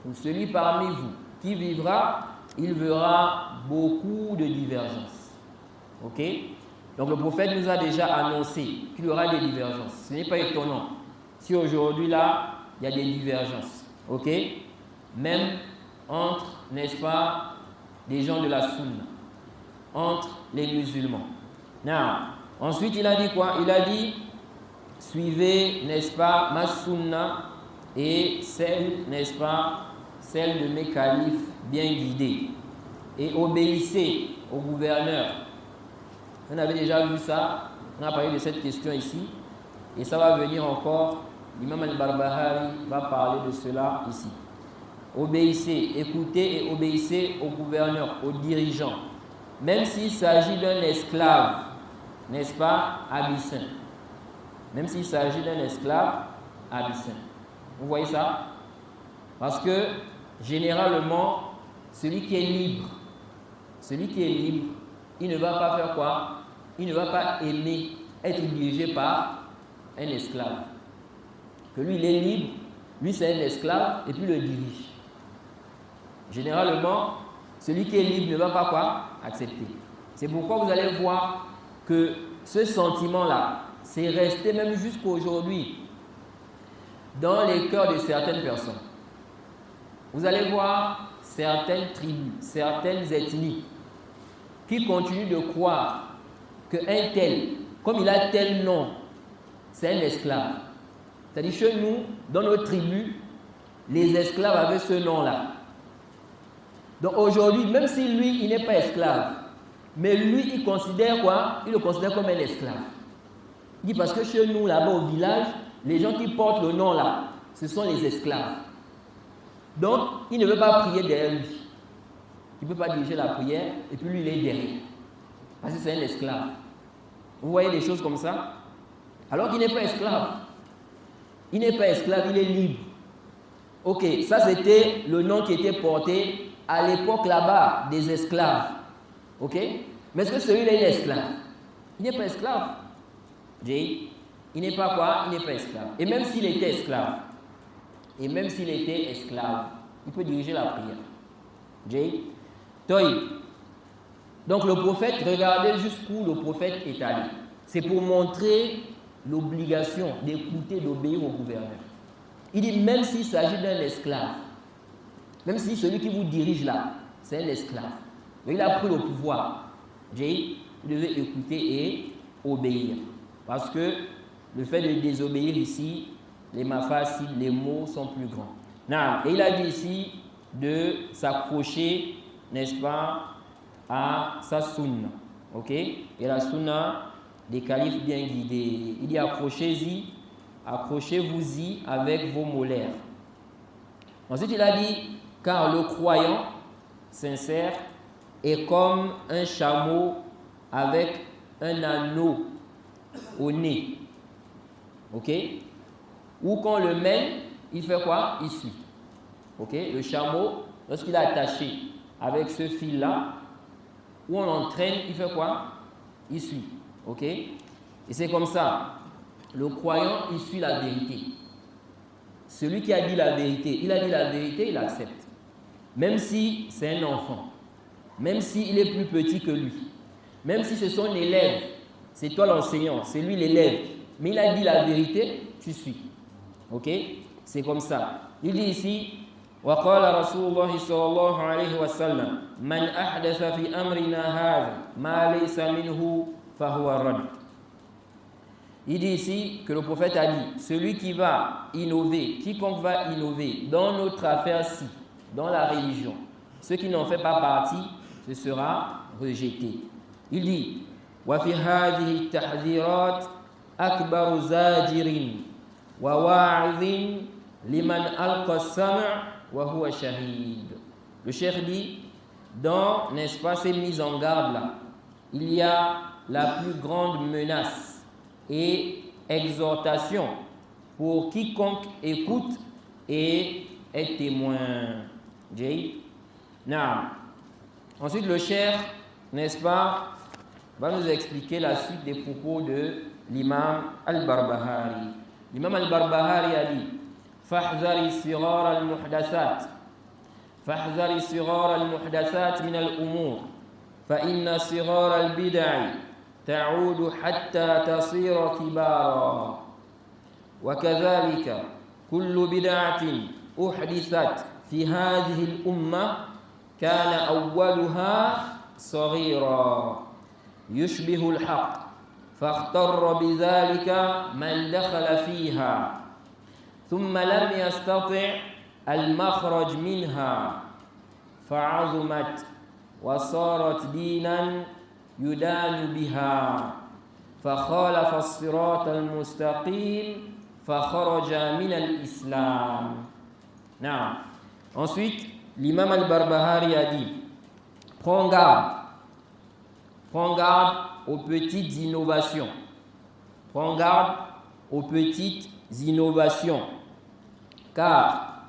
ou celui parmi vous qui vivra, il verra beaucoup de divergences. Donc le prophète nous a déjà annoncé qu'il y aura des divergences. Ce n'est pas étonnant si aujourd'hui là, il y a des divergences. Même entre, n'est-ce pas, les gens de la sunna, entre les musulmans. Ensuite, il a dit quoi? Il a dit, suivez, n'est-ce pas, ma sunna et celle, n'est-ce pas, celle de mes califes bien guidés. Et obéissez au gouverneur. On avait déjà vu ça, on a parlé de cette question ici, et ça va venir encore. L'imam al-Barbahari va parler de cela ici. Obéissez, écoutez et obéissez au gouverneur, aux dirigeants, même s'il s'agit d'un esclave, n'est-ce pas, abyssin. Même s'il s'agit d'un esclave abyssin. Vous voyez ça? Parce que généralement, celui qui est libre, il ne va pas faire quoi? Il ne va pas aimer être dirigé par un esclave. Que lui, il est libre, lui c'est un esclave, et puis le dirige. Généralement, celui qui est libre ne va pas quoi? Accepter. C'est pourquoi vous allez voir que ce sentiment-là, c'est resté même jusqu'à aujourd'hui dans les cœurs de certaines personnes. Vous allez voir certaines tribus, certaines ethnies qui continuent de croire qu'un tel, comme il a tel nom, c'est un esclave. C'est-à-dire chez nous, dans nos tribus, les esclaves avaient ce nom-là. Donc aujourd'hui, même si lui, il n'est pas esclave, mais lui, il considère quoi? Il le considère comme un esclave. Il dit parce que chez nous, là-bas au village, les gens qui portent le nom là, ce sont les esclaves. Donc, il ne veut pas prier derrière lui. Il ne peut pas diriger la prière et puis lui, il est derrière. Parce que c'est un esclave. Vous voyez des choses comme ça? Alors qu'il n'est pas esclave. Il n'est pas esclave, il est libre. Ok, ça c'était le nom qui était porté à l'époque là-bas des esclaves. Ok? Mais est-ce que celui-là il est esclave? Il n'est pas esclave. Jay, il n'est pas quoi? Il n'est pas esclave. Et même s'il était esclave, il peut diriger la prière. Jay, Toy. Donc le prophète, regardez jusqu'où le prophète est allé. C'est pour montrer l'obligation d'écouter, d'obéir au gouverneur. Il dit, même s'il s'agit d'un esclave, même si celui qui vous dirige là, c'est un esclave, mais il a pris le pouvoir, vous devez écouter et obéir. Parce que le fait de désobéir ici, les mafasid, les mots sont plus grands. Non, et il a dit ici de s'accrocher, n'est-ce pas, à sa sunna. Ok? Et la sunna des califes bien guidés. Il dit accrochez-vous-y avec vos molaires. Ensuite, il a dit, car le croyant sincère est comme un chameau avec un anneau au nez. Ok? Ou quand on le mène, il fait quoi? Il suit. Ok? Le chameau, lorsqu'il est attaché avec ce fil-là, où on l'entraîne, il fait quoi? Il suit. Ok? Et c'est comme ça. Le croyant, il suit la vérité. Celui qui a dit la vérité, il il accepte. Même si c'est un enfant, même s'il est plus petit que lui, même si c'est son élève, c'est toi l'enseignant, c'est lui l'élève, mais il a dit la vérité, tu suis. Ok? C'est comme ça. Il dit ici, وقال رسول الله صلى الله عليه وسلم من أحدث في أمرنا هذا ما ليس منه فهو رد. Il dit ici que le prophète a dit, celui qui va innover, quiconque va innover dans notre affaire-ci, dans la religion, ce qui n'en fait pas partie, ce sera rejeté. Il dit, وفي هذه التحذيرات أكبر زاجر وواعظ لمن ألقى السمع وهو شهيد. Le cheikh dit, dans, n'est-ce pas, ces mises en garde là, il y a la plus grande menace et exhortation pour quiconque écoute et est témoin. Ensuite, le cheikh, n'est-ce pas, va nous expliquer la suite des propos de l'imam al-Barbahari. L'imam al-Barbahari a dit, فاحذري صغار المحدثات فاحذري صغار المحدثات من الأمور فإن صغار البدع تعود حتى تصير كبارا وكذلك كل بدعة أحدثت في هذه الأمة كان أولها صغيرا يشبه الحق فاغتر بذلك من دخل فيها ثم لم يستطع المخرج منها فعظمت وصارت دينا يدان بها فخالف الصراط المستقيم فخرج من الإسلام. نعم. Ensuite, l'imam al-Barbahari a dit, prends garde aux petites innovations. Prends garde aux petites innovations. Car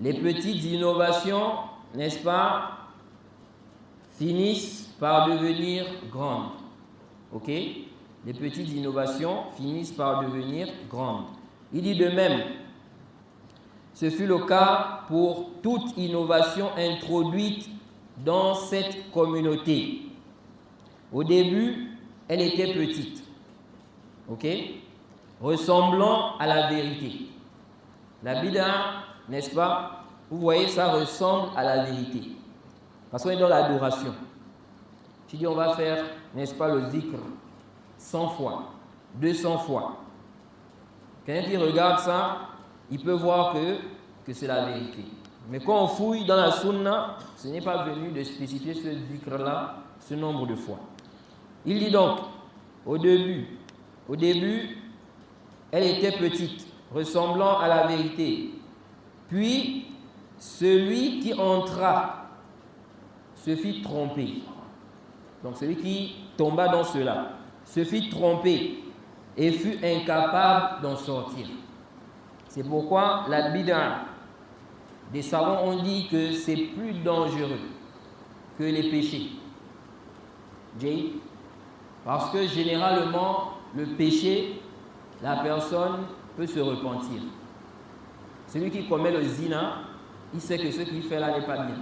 les petites innovations, n'est-ce pas, finissent par devenir grandes. Ok? Les petites innovations finissent par devenir grandes. Il dit de même, ce fut le cas pour toute innovation introduite dans cette communauté. Au début, elle était petite. Ok? Ressemblant à la vérité. La bid'a, n'est-ce pas? Vous voyez, ça ressemble à la vérité. Parce qu'on est dans l'adoration. Tu dis, on va faire, n'est-ce pas, le zikr 100 fois, 200 fois. Quelqu'un qui regarde ça, il peut voir que c'est la vérité. Mais quand on fouille dans la sunna, ce n'est pas venu de spécifier ce zikr-là, ce nombre de fois. Il dit donc, au début, elle était petite, ressemblant à la vérité. Puis, celui qui entra se fit tromper. Donc, celui qui tomba dans cela se fit tromper et fut incapable d'en sortir. C'est pourquoi la bid'a, des savants ont dit que c'est plus dangereux que les péchés. Parce que généralement, le péché, la personne peut se repentir. Celui qui commet le zina, il sait que ce qu'il fait là n'est pas bien.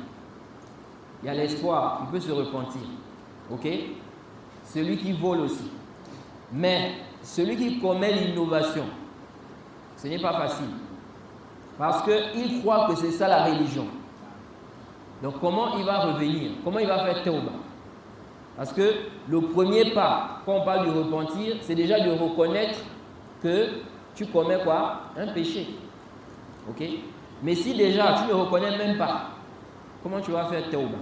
Il y a l'espoir, il peut se repentir. Ok? Celui qui vole aussi. Mais celui qui commet l'innovation, ce n'est pas facile. Parce qu'il croit que c'est ça la religion. Donc comment il va revenir? Comment il va faire tauba? Parce que le premier pas, quand on parle du repentir, c'est déjà de reconnaître que tu commets quoi? Un péché. Ok? Mais si déjà tu ne reconnais même pas, comment tu vas faire tauba?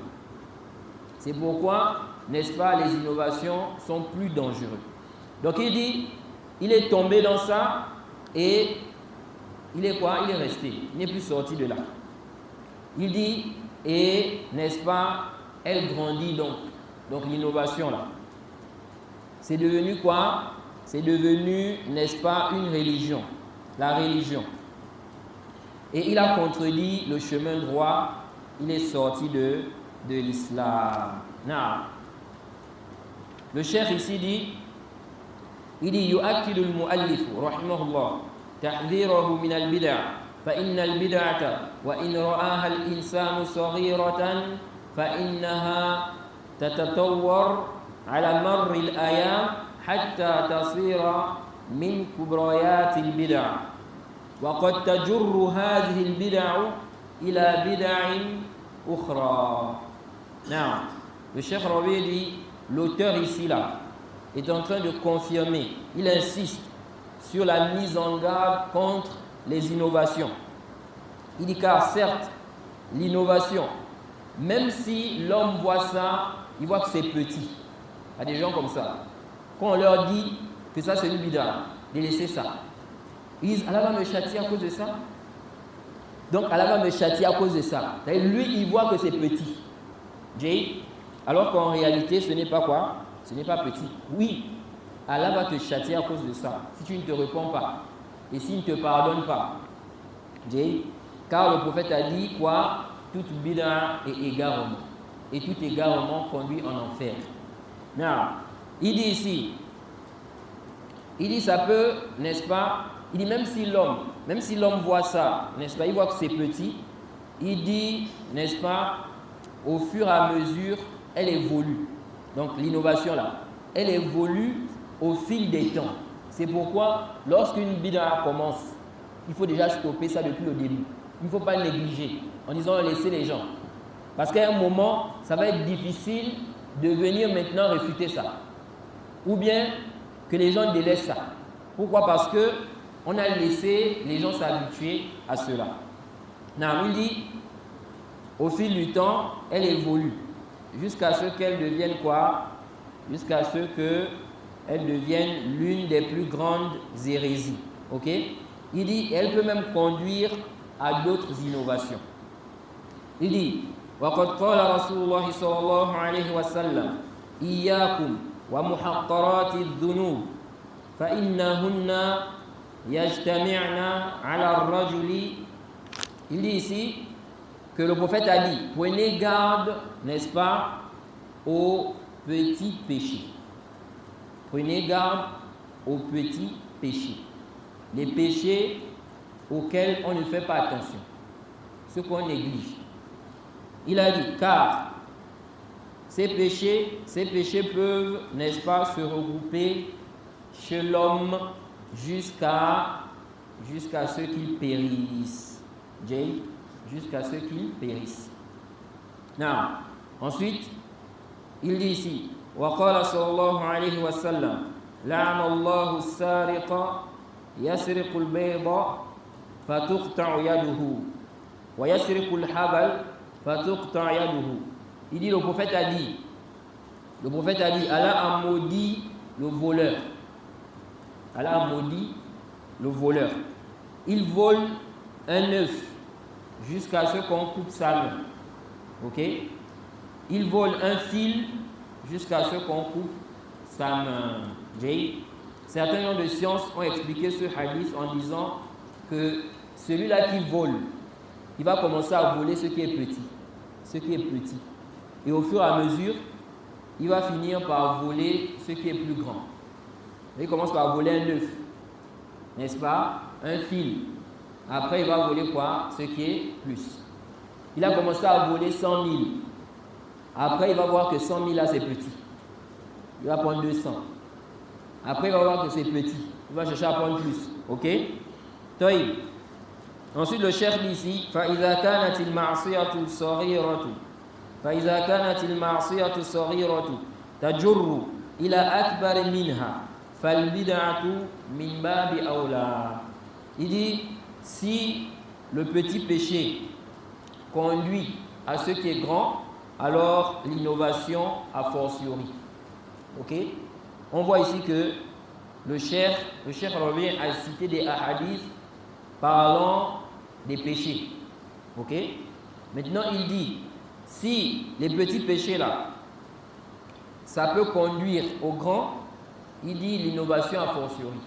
C'est pourquoi, n'est-ce pas, les innovations sont plus dangereuses. Donc il dit, il est tombé dans ça et il est quoi? Il est resté. Il n'est plus sorti de là. Il dit, et n'est-ce pas, elle grandit donc. Donc l'innovation là. C'est devenu quoi? C'est devenu, n'est-ce pas, une religion. La religion. Et il a contredit le chemin droit. Il est sorti de l'islam. Le cheikh ici dit, il dit, yu'akkidu al-mu'allif, rahimahullah, tahdhirahu min al-bid'a, fa inna al-bid'ata, wa in ra'aha al-insanu saghiratan, fa innaha tatatawwar ala marri al-ayam, hatta tasira min kubrayat al-bid'a. Wa qad tajurru hadhihi al-bid'a ila bid'in ukhra. Le cheikh Rabi dit, l'auteur ici là est en train de confirmer, il insiste sur la mise en garde contre les innovations. Il dit car certes, l'innovation, même si l'homme voit ça, il voit que c'est petit. Il y a des gens comme ça. Quand on leur dit que ça c'est une bid'a, de laisser ça, ils disent Allah va me châtier à cause de ça. Donc Allah va me châtier à cause de ça. Lui, il voit que c'est petit. Alors qu'en réalité, ce n'est pas quoi? Ce n'est pas petit. Oui, Allah va te châtier à cause de ça, si tu ne te réponds pas et s'il ne te pardonne pas. Car le prophète a dit quoi? Toute bid'a est égarement. Et tout égarement conduit en enfer. Il dit ici, il dit ça peut, n'est-ce pas? Il dit même si l'homme voit ça, n'est-ce pas? Il voit que c'est petit. Il dit, n'est-ce pas? Au fur et à mesure, elle évolue. Donc l'innovation là, elle évolue au fil des temps. C'est pourquoi lorsqu'une bid'a commence, il faut déjà stopper ça depuis le début. Il ne faut pas négliger en disant laissez les gens. Parce qu'à un moment, ça va être difficile de venir maintenant réfuter ça. Ou bien que les gens délaissent ça. Pourquoi? Parce qu'on a laissé les gens s'habituer à cela. Il dit, au fil du temps, elle évolue. Jusqu'à ce qu'elle devienne quoi? Jusqu'à ce qu'elle devienne l'une des plus grandes hérésies. Ok? Il dit, elle peut même conduire à d'autres innovations. Il dit, وَقَدْ قَالَ رَسُولُ اللَّهِ صَلَّى اللَّهُ عَلَيْهِ وَسَلَّمَ إِيَّاكُمْ وَمُحَقَّرَاتِ الذُّنُوبِ فَإِنَّهُنَّ يَجْتَمِعْنَ عَلَى الرَّجُلِ. Il dit ici que le prophète a dit, prenez garde, n'est-ce pas, aux petits péchés. Prenez garde aux petits péchés. Les péchés auxquels on ne fait pas attention, ce qu'on néglige. Il a dit, car ces péchés peuvent, n'est-ce pas, se regrouper chez l'homme jusqu'à ce qu'il périsse. Jusqu'à ce qu'il périsse. Ensuite, il dit ici, وقال صلى الله عليه وسلم لعن الله السارق يسرق البيض فتقطع يده ويسرق الحبل فتقطع يده. Il dit, le prophète a dit, Allah a maudit le voleur. Allah a maudit le voleur. Il vole un œuf jusqu'à ce qu'on coupe sa main. Ok? Il vole un fil jusqu'à ce qu'on coupe sa main. Certains gens de science ont expliqué ce hadith en disant que celui-là qui vole, il va commencer à voler ce qui est petit. Ce qui est petit. Et au fur et à mesure, il va finir par voler ce qui est plus grand. Il commence par voler un œuf, n'est-ce pas? Un fil. Après, il va voler quoi? Ce qui est plus. Il a commencé à voler 100 000. Après, il va voir que 100 000 là, c'est petit. Il va prendre 200. Après, il va voir que c'est petit. Il va chercher à prendre plus. Ok? Taïb. Ensuite, le cheikh dit ici فَإِذَا كَانَتِ الْمَعْصِيَةُ الصَّغِيرَةُ فإذا كانت المعصية الصغيرة تجر إلى أكبر منها فالبدعة من باب أولى. Il dit, si le petit péché conduit à ce qui est grand, alors l'innovation a fortiori. Ok? On voit ici que le cheikh Rabi a cité des hadiths parlant des péchés. Ok? Maintenant, il dit, si les petits péchés là, ça peut conduire au grand, il dit l'innovation a fortiori.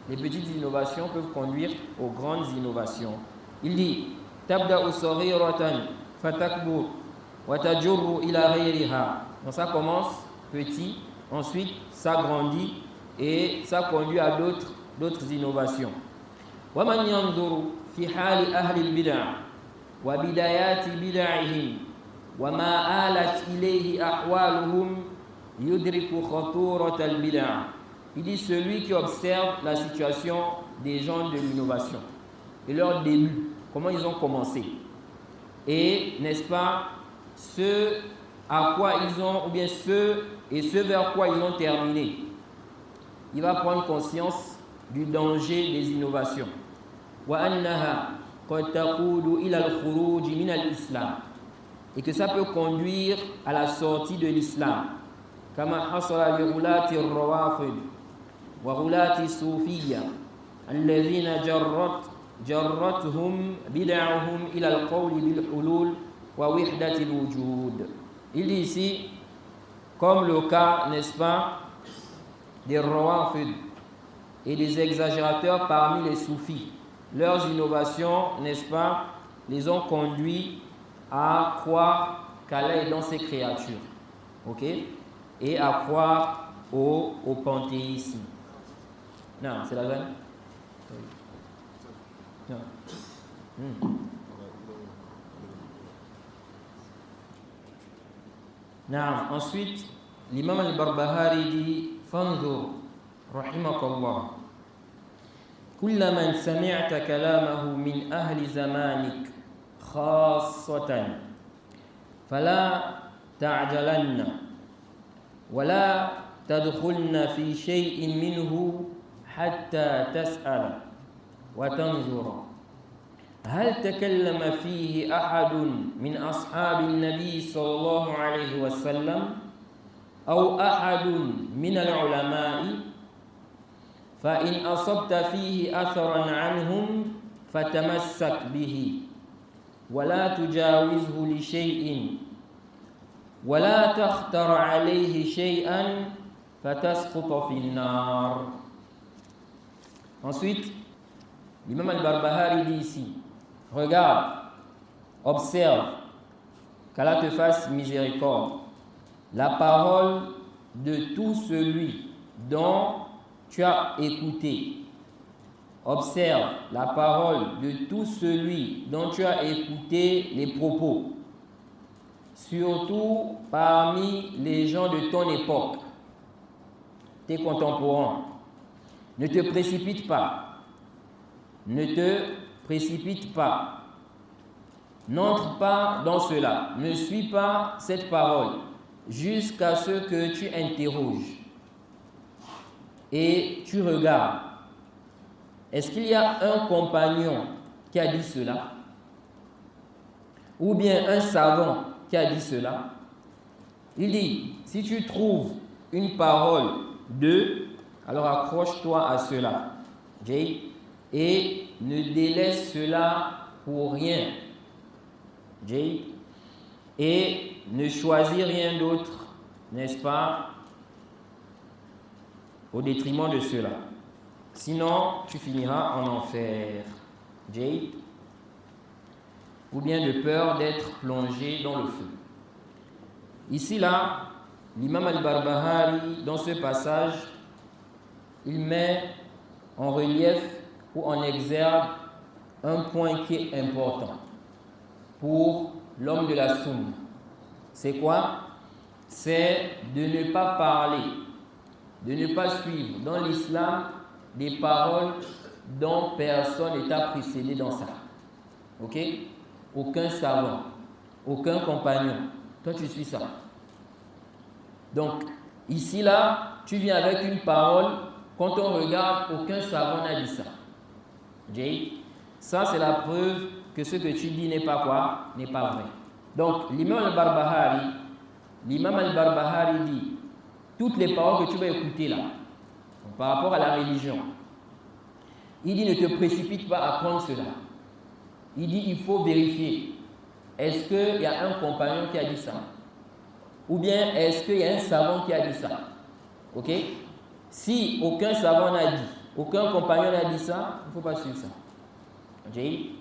Les petites innovations peuvent conduire aux grandes innovations. Il dit tabda'u saghiratan fatakbur wa tajurru ila ghayriha. Donc ça commence petit, ensuite ça grandit et ça conduit à d'autres innovations. Wa man yanzuru fi hali ahli al-bid'ah wa bidayati bid'ahihim وما آلت إليه أحوالهم يدرك خطورة البدع. Il dit celui qui observe la situation des gens de l'innovation et leur début, comment ils ont commencé et n'est-ce pas ce à quoi ils ont ou bien ce vers quoi ils ont terminé. Il va prendre conscience du danger des innovations. وأنها قد تقود إلى الخروج من الإسلام. Et que ça peut conduire à la sortie de l'islam. كما حصل لغلاة الروافض وغلاة الصوفية الذين جرتهم بدعهم إلى القول بالحلول ووحدة الوجود. Il dit ici, comme le cas, n'est-ce pas, des rawafid et des exagérateurs parmi les soufis. Leurs innovations, n'est-ce pas, les ont conduits à croire qu'Allah est dans ses créatures, ok, et à croire au panthéisme. Non, c'est la veine. Non. Non. Ensuite, l'imam al-Barbahari dit Fanzur, rahimakallah, kulla man sami'ta kalamahu min ahli zamanik خاصة فلا تعجلن ولا تدخلن في شيء منه حتى تسأل وتنظر هل تكلم فيه أحد من أصحاب النبي صلى الله عليه وسلم أو أحد من العلماء فإن أصبت فيه أثرا عنهم فتمسك به ولا تجاوزه لشيء ولا تختر عليه شيئا فتسقط في النار. Ensuite, l'imam al-Barbahari dit ici, regarde, observe, qu'Allah te fasse miséricorde, la parole de tout celui dont tu as écouté. Observe la parole de tout celui dont tu as écouté les propos, surtout parmi les gens de ton époque, tes contemporains. Ne te précipite pas. Ne te précipite pas. N'entre pas dans cela. Ne suis pas cette parole jusqu'à ce que tu interroges et tu regardes. Est-ce qu'il y a un compagnon qui a dit cela? Ou bien un savant qui a dit cela? Il dit, si tu trouves une parole d'eux, alors accroche-toi à cela. et ne délaisse cela pour rien. Et ne choisit rien d'autre, n'est-ce pas, au détriment de cela. Sinon, tu finiras en enfer. Ou bien de peur d'être plongé dans le feu. Ici, là, l'imam al-Barbahari, dans ce passage, il met en relief ou en exergue un point qui est important pour l'homme de la Sunna. C'est quoi? C'est de ne pas parler, de ne pas suivre dans l'islam des paroles dont personne n'est précédé dans ça. Ok? Aucun savant, aucun compagnon. Toi, tu suis ça. Donc, ici, là, tu viens avec une parole. Quand on regarde, aucun savant n'a dit ça. Ça, c'est la preuve que ce que tu dis n'est pas quoi? N'est pas vrai. Donc, l'imam al-Barbahari dit, toutes les paroles que tu vas écouter là, par rapport à la religion, il dit, ne te précipite pas à prendre cela. Il dit, il faut vérifier. Est-ce qu'il y a un compagnon qui a dit ça? Ou bien est-ce qu'il y a un savant qui a dit ça? Ok? Si aucun savant n'a dit, aucun compagnon n'a dit ça, il ne faut pas suivre ça. Okay?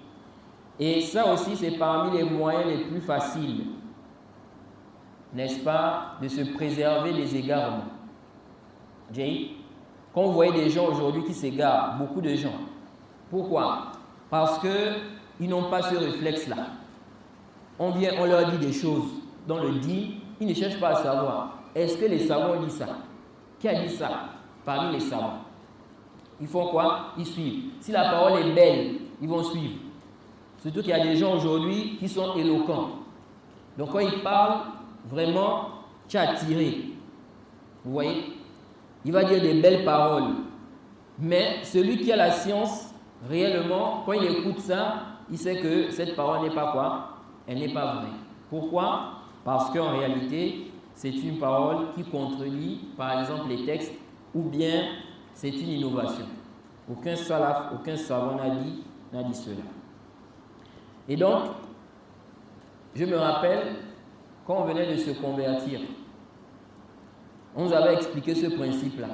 Et ça aussi, c'est parmi les moyens les plus faciles, n'est-ce pas, de se préserver des égarements. Okay? Quand vous voyez des gens aujourd'hui qui s'égarent, beaucoup de gens, pourquoi? Parce qu'ils n'ont pas ce réflexe-là. On leur dit des choses dans le dit, ils ne cherchent pas à savoir. Est-ce que les savants disent ça? Qui a dit ça parmi les savants? Ils font quoi? Ils suivent. Si la parole est belle, ils vont suivre. Surtout qu'il y a des gens aujourd'hui qui sont éloquents. Donc quand ils parlent, vraiment, tu as attiré. Vous voyez? Il va dire des belles paroles. Mais celui qui a la science, réellement, quand il écoute ça, il sait que cette parole n'est pas quoi? Elle n'est pas vraie. Pourquoi? Parce qu'en réalité, c'est une parole qui contredit, par exemple, les textes, ou bien c'est une innovation. Aucun salaf, aucun savant n'a dit cela. Et donc, je me rappelle, quand on venait de se convertir, on nous avait expliqué ce principe-là.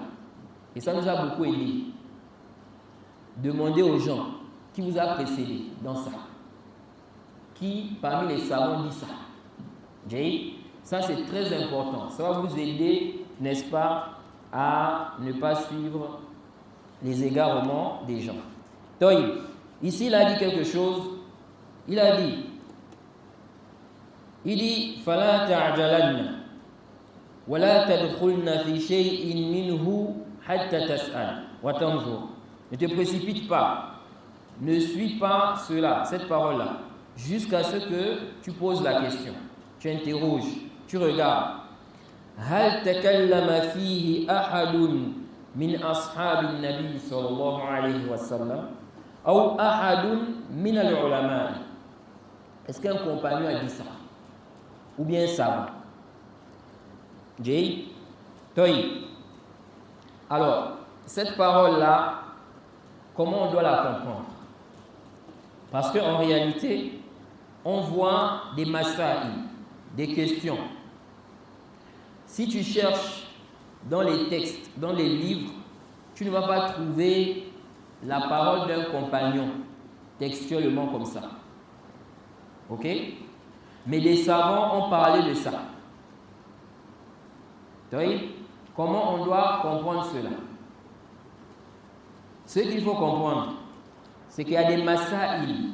Et ça nous a beaucoup aidé. Demandez aux gens qui vous a précédé dans ça. Qui, parmi les savants, dit ça. Ça, c'est très important. Ça va vous aider, n'est-ce pas, à ne pas suivre les égarements des gens. Donc, ici, il a dit quelque chose. Il dit فَلَا تَعْجَلَنَّ وَلَا تَدْخُلْنَ فِي شَيْءٍ مِّنْهُ حَتَّى تَسْأَلْ وَتَنْظُرْ. Ne te précipite pas. Ne suis pas cela, cette parole-là, jusqu'à ce que tu poses la question. Tu interroges, tu regardes. هل تكلم فيه أحد من أصحاب النبي صلى الله عليه وسلم أو أحد من العلماء. Est-ce qu'un compagnon a dit ça? Ou bien un savant? Alors, cette parole-là, comment on doit la comprendre? Parce qu'en réalité, on voit des masaïl, des questions. Si tu cherches dans les textes, dans les livres, tu ne vas pas trouver la parole d'un compagnon textuellement comme ça. Ok? Mais les savants ont parlé de ça. Comment on doit comprendre cela? Ce qu'il faut comprendre, c'est qu'il y a des masaïl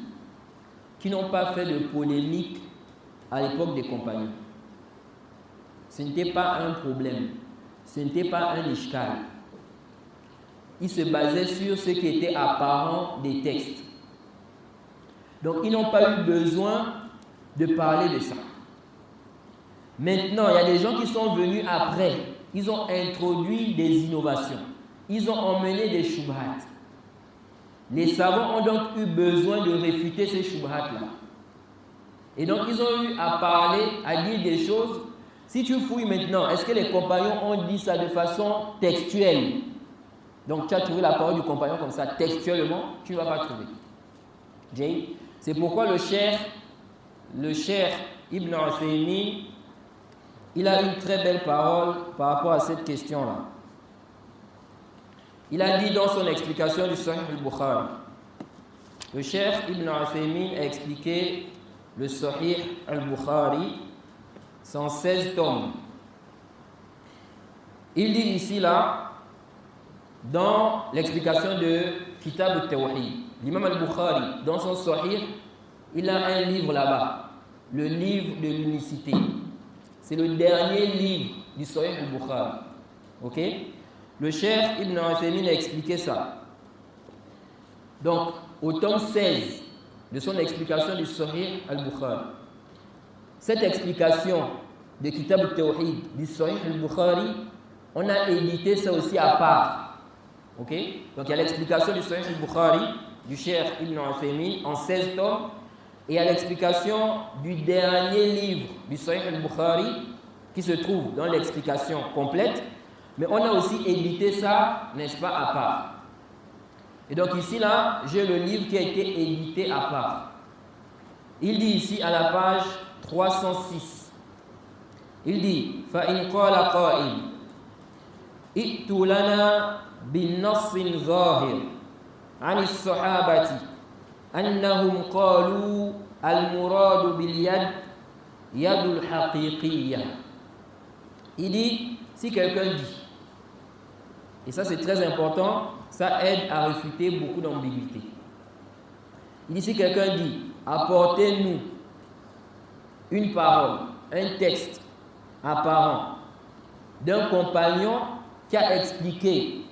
qui n'ont pas fait de polémique à l'époque des compagnons. Ce n'était pas un problème, ce n'était pas un ishkal. Ils se basaient sur ce qui était apparent des textes. Donc ils n'ont pas eu besoin de parler de ça. Maintenant, il y a des gens qui sont venus après. Ils ont introduit des innovations. Ils ont emmené des shubhat. Les savants ont donc eu besoin de réfuter ces shubhat-là. Et donc ils ont eu à parler, à dire des choses. Si tu fouilles maintenant, est-ce que les compagnons ont dit ça de façon textuelle? Donc tu as trouvé la parole du compagnon comme ça, textuellement, tu ne vas pas trouver. Jay, c'est pourquoi le cheikh Ibn Uthaymin, il a une très belle parole par rapport à cette question-là. Il a dit dans son explication du Sahih al-Bukhari, le cheikh Ibn Uthaymin a expliqué le Sahih al-Bukhari, 116 tomes. Il dit ici là, dans l'explication de Kitab al-Tawhid, l'imam al-Bukhari, dans son Sahih, il a un livre là-bas, le livre de l'unicité. C'est le dernier livre du Sahih al-Bukhari. Ok? Le cheikh Ibn Uthaymin a expliqué ça. Donc, au tome 16 de son explication du Sahih al-Bukhari, cette explication de Kitab al-Tawhid du Sahih al-Bukhari, on a édité ça aussi à part. Ok? Donc, il y a l'explication du Sahih al-Bukhari du cheikh Ibn Uthaymin en 16 tomes, et il y a l'explication du dernier livre du Sahih al-Bukhari qui se trouve dans l'explication complète, mais on a aussi édité ça, n'est-ce pas, à part. Et donc ici, là, j'ai le livre qui a été édité à part. Il dit ici à la page 306, il dit « فَإِنْ قَالَ قَائِلٌ إِئْتُ لَنَا بِالنَّصٍ ظَاهِرٍ عَنِ الصَّحَابَةِ أَنَّهُمْ قَالُوا الْمُرَادُ بِالْيَدِ يَدُ الْحَقِيقِيَّةِ » Il dit, si quelqu'un dit, et ça c'est très important, ça aide à réfuter beaucoup d'ambiguïté. Il dit, si quelqu'un dit, apportez-nous une parole, un texte apparent d'un compagnon qui a expliqué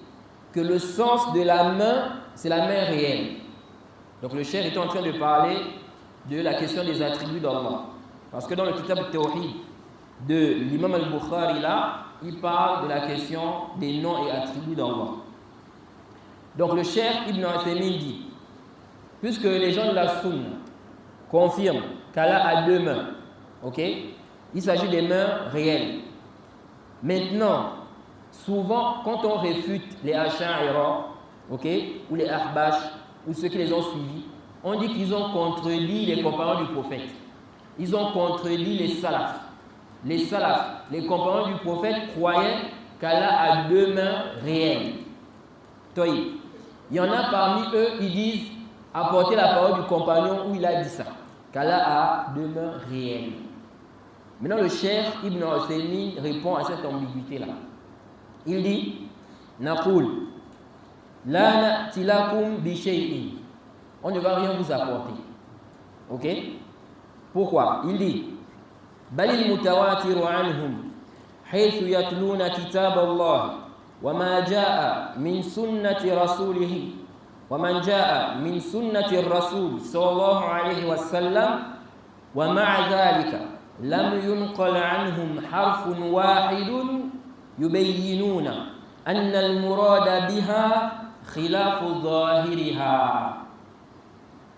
que le sens de la main, c'est la main réelle. Donc le cheikh était en train de parler de la question des attributs d'Allah. Parce que dans le Kitab al-Tawhid de l'imam al-Bukhari, là, il parle de la question des noms et attributs d'Allah. Donc le cheikh Ibn Uthaymin dit, puisque les gens de la Sunna confirment qu'Allah a deux mains, ok, il s'agit des mains réelles. Maintenant, souvent, quand on réfute les Ash'ari, ok, ou les Ahbash, ou ceux qui les ont suivis, on dit qu'ils ont contredit les compagnons du prophète. Ils ont contredit les salafs. Les salafs, les compagnons du prophète, croyaient qu'Allah a deux mains réelles. Il y en a parmi eux, ils disent, apportez la parole du compagnon où il a dit ça, qu'Allah a deux mains réelles. Maintenant, le cheikh Ibn Uthaymin répond à cette ambiguïté-là. Il dit, Naqul, la na'ti lakum bi shay'in. On ne va rien vous apporter. Ok? Pourquoi? Il dit, balil mutawatiru anhum, haythu yatluna kitab Allah, wa ma jaa min sunnati rasulih, wa man jaa min sunnati rasul sallallahu alayhi wa sallam, wa ma'a dhalika lam yunqal anhum harfun wahidun yubayyinuna anna al-murada biha khilafu zahiriha.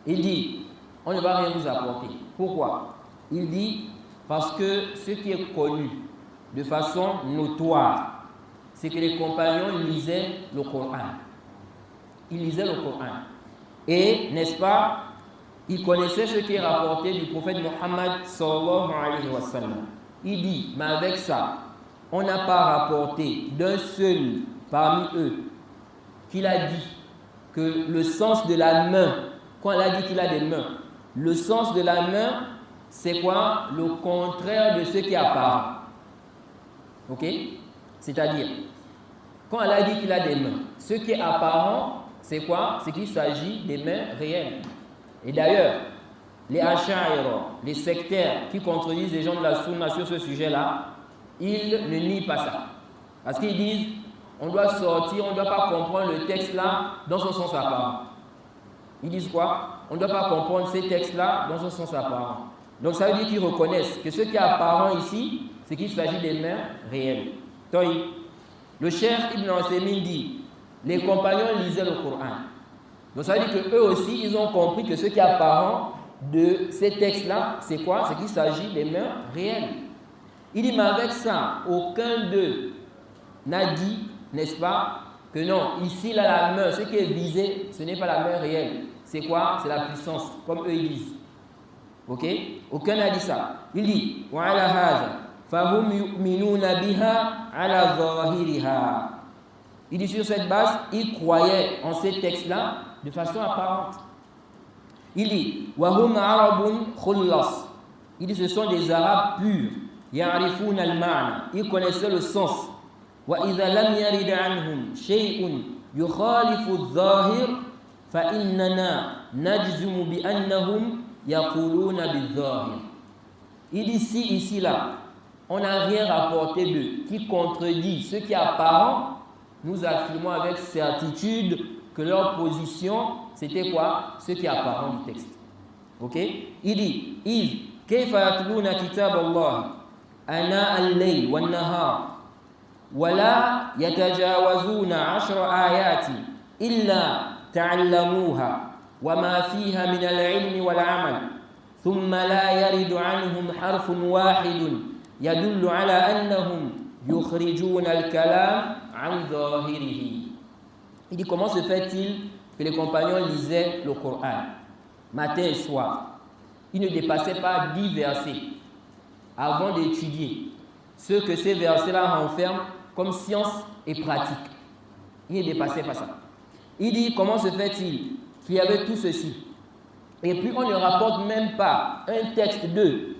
Il dit, on ne va rien vous apporter. Pourquoi? Il dit, parce que ce qui est connu de façon notoire, c'est que les compagnons lisaient le Coran. Ils lisaient le Coran. Et, n'est-ce pas, ils connaissaient ce qui est rapporté du prophète Mohammed sallallahu alayhi wa sallam. Il dit, mais avec ça, on n'a pas rapporté d'un seul parmi eux qu'il a dit que le sens de la main, quand il a dit qu'il a des mains, le sens de la main, c'est quoi? Le contraire de ce qui est apparent. Ok? C'est-à-dire, quand il a dit qu'il a des mains, ce qui est apparent, c'est quoi? C'est qu'il s'agit des mains réelles. Et d'ailleurs, les Ash'ari, les sectaires qui contredisent les gens de la Sunna sur ce sujet-là, ils ne nient pas ça. Parce qu'ils disent, on doit sortir, on ne doit pas comprendre le texte-là dans son sens apparent. Ils disent quoi? On ne doit pas comprendre ces textes-là dans son sens apparent. Donc ça veut dire qu'ils reconnaissent que ce qui est apparent ici, c'est qu'il s'agit des mains réelles. Le cheikh Ibn Uthaymin dit, les compagnons lisaient le Coran. Donc ça veut dire qu'eux aussi, ils ont compris que ce qui est apparent de ces textes-là, c'est quoi? C'est qu'il s'agit des mains réelles. Il dit, mais avec ça, aucun d'eux n'a dit, n'est-ce pas, que non, ici, là, la main, ce qui est visé, ce n'est pas la main réelle. C'est quoi? C'est la puissance, comme eux ils disent. Ok? Aucun n'a dit ça. Il dit, وَعَلَى هَذَا فَهُمْ يُؤْمِنُونَ بِهَا عَلَى ظَاهِرِهَا. Il dit sur cette base, ils croyaient en ces textes-là de façon apparente. Il dit, وَهُمْ عَرَبٌ خُلَّص. Il dit, ce sont des Arabes purs. يَعْرِفُونَ الْمَعْنَى. Ils connaissaient le sens. وَإِذَا لَمْ يَرِدْ عَنْهُمْ شَيْءٌ يُخَالِفُ الظَّاهِرِ فَإِنَّنَا نَجْزُمُ بِأَنَّهُمْ يَقُولُونَ بِالظَّاهِرِ. Il dit, si ici, là, on n'a rien rapporté d'eux qui contredit ce qui est apparent, nous affirmons avec certitude que leur position, c'était quoi? Ce qui est apparent du texte. Ok? Il dit, إِذْ كَيْفَ يَتْلُونَ كِتَابَ اللَّهِ أَنَاءَ اللَّيْلِ وَالنَّهَارِ وَلَا يَتَجَاوَزُونَ 10 آيَاتٍ إِلَّا تَعَلَّمُوهَا وَمَا فِيهَا مِنَ الْعِلْمِ وَالْعَمَلِ ثُمَّ لَا يَرِدُ عَنْهُمْ حَرْفٌ وَاحِدٌ يَدُلُّ عَلَى أَنَّهُمْ يُخْرِجُونَ الْكَلَامَ عَنْ ظَاهِرِهِ. Il dit, comment se fait-il que les compagnons lisaient le Coran matin et soir? Ils ne dépassaient pas 10 versets avant d'étudier ce que ces versets-là renferment comme science et pratique. Ils ne dépassaient pas ça. Il dit, comment se fait-il qu'il y avait tout ceci? Et puis on ne rapporte même pas un texte d'eux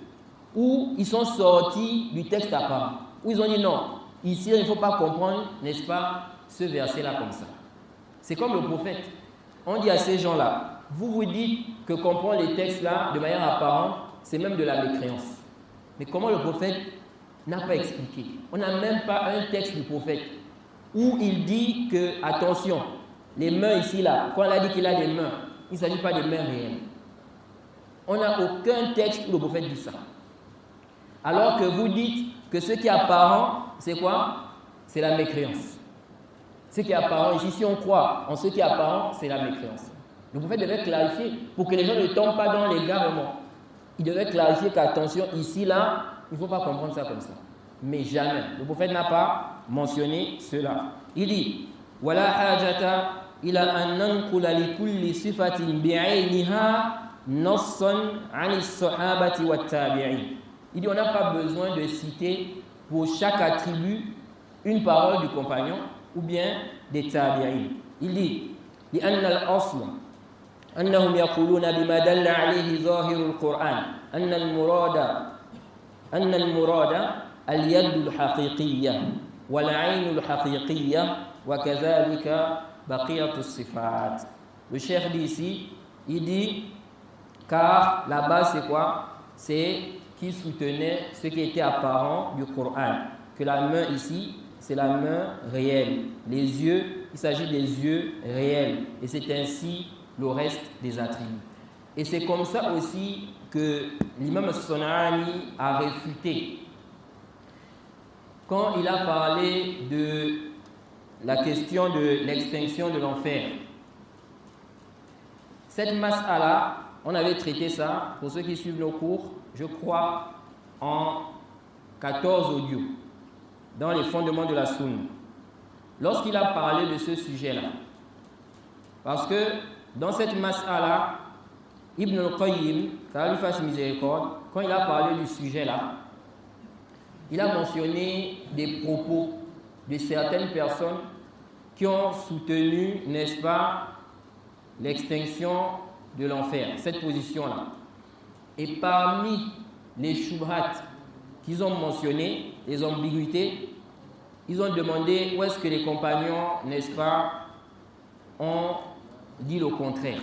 où ils sont sortis du texte apparent, où ils ont dit non, ici il ne faut pas comprendre, n'est-ce pas, ce verset-là comme ça. C'est comme le prophète. On dit à ces gens-là, vous dites que comprendre les textes-là de manière apparente, c'est même de la mécréance. Mais comment le prophète n'a pas expliqué? On n'a même pas un texte du prophète où il dit que, attention, les mains ici, là, quand on a dit qu'il a des mains, il ne s'agit pas de mains réelles. On n'a aucun texte où le prophète dit ça. Alors que vous dites que ce qui est apparent, c'est quoi? C'est la mécréance. Ce qui est apparent, ici, si on croit en ce qui est apparent, c'est la mécréance. Le prophète devait clarifier pour que les gens ne tombent pas dans l'égarement. Il devait clarifier qu'attention, ici, là, il ne faut pas comprendre ça comme ça. Mais jamais. Le prophète n'a pas mentionné cela. Il dit, وَلَا حَاجَةَ إِلَى أَن نَنْقُلَ لِكُلِّ صِفَةٍ بِعَيْنِهَا نَصًّا عَنِ الصَّحَابَةِ وَالتَّابِعِينَ. Il dit, on n'a pas besoin de citer pour chaque attribut une parole du compagnon ou bien des tabi'in. Il dit, لأن الأصل أنهم يقولون بما دل عليه ظاهر القرآن أن المراد اليد الحقيقية والعين الحقيقية وكذلك بقية الصفات. Le cheikh dit ici, il dit, car la base c'est quoi? C'est qui soutenait ce qui était apparent du Coran, que la main ici, c'est la main réelle. Les yeux, il s'agit des yeux réels. Et c'est ainsi le reste des attributs. Et c'est comme ça aussi que l'imam San'ani a réfuté. Quand il a parlé de la question de l'extinction de l'enfer. Cette mas'ala, on avait traité ça, pour ceux qui suivent nos cours, je crois, en 14 audios, dans les fondements de la Sunna. Lorsqu'il a parlé de ce sujet-là, parce que dans cette mas'ala, Ibn al-Qayyim, qu'Allah lui fasse miséricorde, quand il a parlé du sujet-là, il a mentionné des propos de certaines personnes qui ont soutenu, n'est-ce pas, l'extinction de l'enfer, cette position-là. Et parmi les shubhat qu'ils ont mentionné, les ambiguïtés, ils ont demandé où est-ce que les compagnons, n'est-ce pas, ont dit le contraire.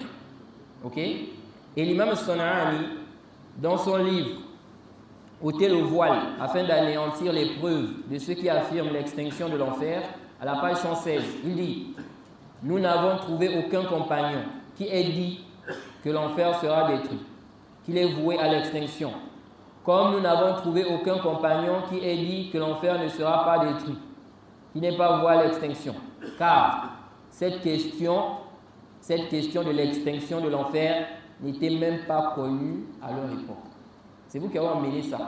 Ok? Et l'imam San'ani, dans son livre, ôter le voile, afin d'anéantir les preuves de ceux qui affirment l'extinction de l'enfer, à la page 116, il dit, nous n'avons trouvé aucun compagnon qui ait dit que l'enfer sera détruit, qu'il est voué à l'extinction. Comme nous n'avons trouvé aucun compagnon qui ait dit que l'enfer ne sera pas détruit, qui n'est pas voué à l'extinction. Car cette question de l'extinction de l'enfer n'était même pas connue à leur époque. C'est vous qui avez emmené ça.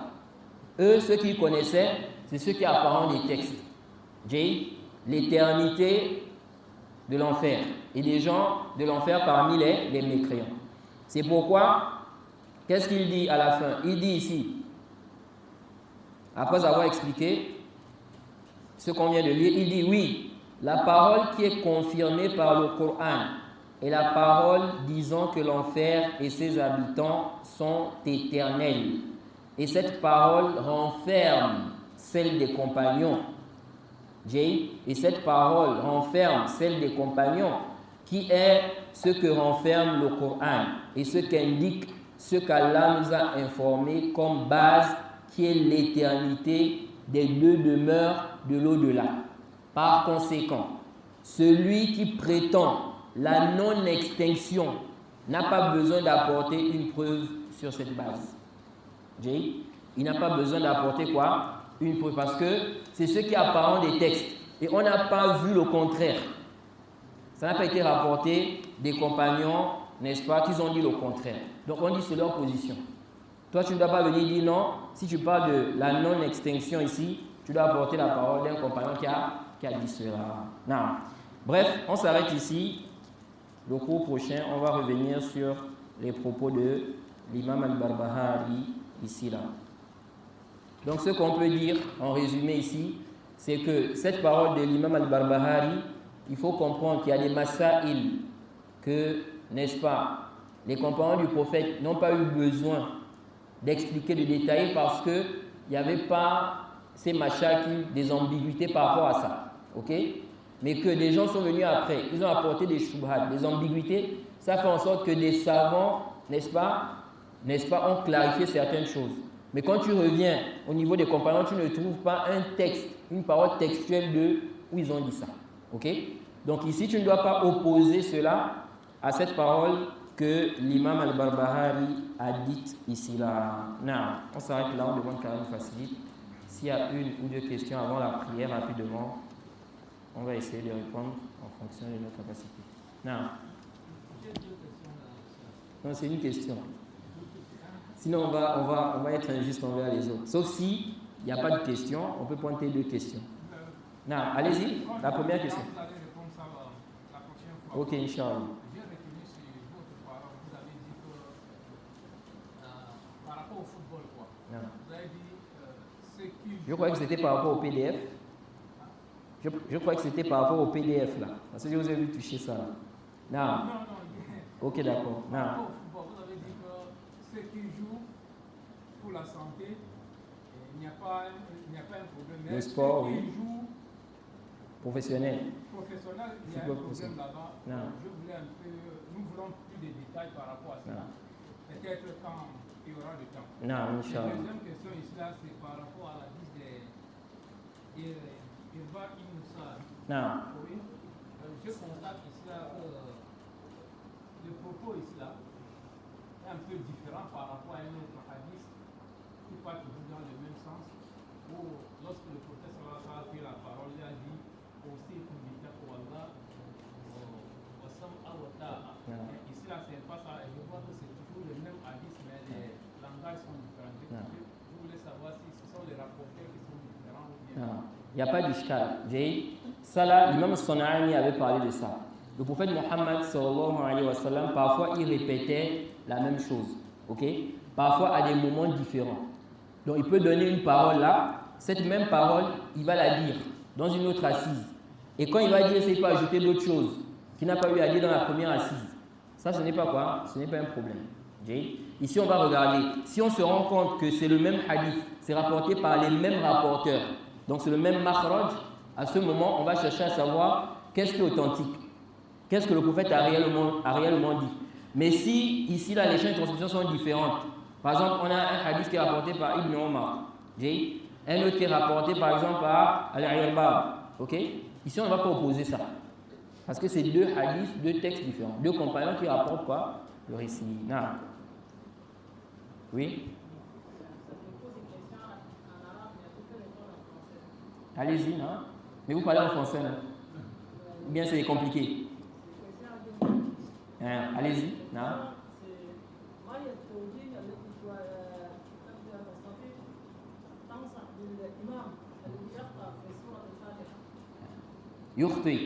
Eux, ceux qui connaissaient, c'est ceux qui apparent des textes. L'éternité de l'enfer et des gens de l'enfer parmi les mécréants. C'est pourquoi, qu'est-ce qu'il dit à la fin? Il dit ici, après avoir expliqué ce qu'on vient de lire, il dit oui, la parole qui est confirmée par le Coran est la parole disant que l'enfer et ses habitants sont éternels. Et cette parole renferme celle des compagnons. Et cette parole renferme celle des compagnons qui est ce que renferme le Coran et ce qu'indique ce qu'Allah nous a informé comme base qui est l'éternité des deux demeures de l'au-delà. Par conséquent, celui qui prétend la non-extinction n'a pas besoin d'apporter une preuve sur cette base. Il n'a pas besoin d'apporter quoi? Une preuve, parce que c'est ce qui est apparent des textes. Et on n'a pas vu le contraire. Ça n'a pas été rapporté des compagnons, n'est-ce pas, qui ont dit le contraire. Donc on dit c'est leur position. Toi, tu ne dois pas venir dire non. Si tu parles de la non-extinction ici, tu dois apporter la parole d'un compagnon qui a dit cela. Non. Bref, on s'arrête ici. Le cours prochain, on va revenir sur les propos de l'imam al-Barbahari ici là. Donc ce qu'on peut dire en résumé ici, c'est que cette parole de l'imam al-Barbahari, il faut comprendre qu'il y a des masaïl que, n'est-ce pas, les compagnons du prophète n'ont pas eu besoin d'expliquer, de détailler parce qu'il n'y avait pas ces machakis, des ambiguïtés par rapport à ça. Ok? Mais que des gens sont venus après, ils ont apporté des shubhat, des ambiguïtés, ça fait en sorte que des savants, n'est-ce pas, ont clarifié certaines choses. Mais quand tu reviens au niveau des compagnons, tu ne trouves pas un texte, une parole textuelle de où ils ont dit ça. Ok? Donc ici, tu ne dois pas opposer cela à cette parole que l'imam al-Barbahari a dite ici là. Non, on s'arrête là, on demande quand même facilite. S'il y a une ou deux questions avant la prière rapidement, on va essayer de répondre en fonction de notre capacité. Non. Non, c'est une question. Sinon, on va être injuste envers les autres. Sauf si il n'y a pas de question, on peut pointer deux questions. Non, allez-y, la première question. Ok, Inch'Allah. Je croyais que c'était par rapport au PDF. Je crois que c'était par rapport au PDF là. Parce que je vous ai vu toucher ça. Non. Ok, d'accord. Non. Vous avez dit que ceux qui jouent pour la santé, il n'y a pas un problème. Mais le sport, ceux qui oui. jouent Professionnel, il y a un problème là-bas. Je voulais un peu, nous voulons plus de détails par rapport à cela. Peut-être quand il y aura le temps. Non, Inch'Allah. La deuxième question ici là, c'est par rapport à la liste des Irba Inoussa. Non. Oui. Je constate ici là le propos ici là est un peu différent par rapport à un autre hadith qui part toujours dans le même sens. Où lorsque le prophète a pris la parole, il a dit aussi Allah. Ici là, c'est pas ça. Et je vois que c'est toujours le même hadith, mais les langages sont différents. Je voulais savoir si ce sont les rapporteurs qui sont différents ou bien. Non. Il n'y a pas d'ishkal. Ça là, l'imam Sana'ani avait parlé de ça. Le prophète Mohammed sallallahu alayhi wa sallam, parfois il répétait la même chose. Ok? Parfois à des moments différents. Donc il peut donner une parole là, cette même parole, il va la dire dans une autre assise. Et quand il va dire, il peut ajouter d'autres choses qu'il n'a pas eu à dire dans la première assise. Ça, ce n'est pas quoi? Ce n'est pas un problème. Ici, on va regarder. Si on se rend compte que c'est le même hadith, c'est rapporté par les mêmes rapporteurs, donc c'est le même makhraj, à ce moment, on va chercher à savoir qu'est-ce qui est authentique. Qu'est-ce que le prophète a réellement dit. Mais si, ici, là, les chaînes de transmission sont différentes. Par exemple, on a un hadith qui est rapporté par Ibn Omar. Un autre qui est rapporté, par exemple, par Al-Irbab. Ok? Ici, on ne va pas opposer ça. Parce que c'est deux hadiths, deux textes différents. Deux compagnons qui rapportent quoi? Le récit. Non. Oui? Allez-y, non? Mais vous parlez en français, non? Ou bien c'est compliqué? Allez-y, non? يخطئ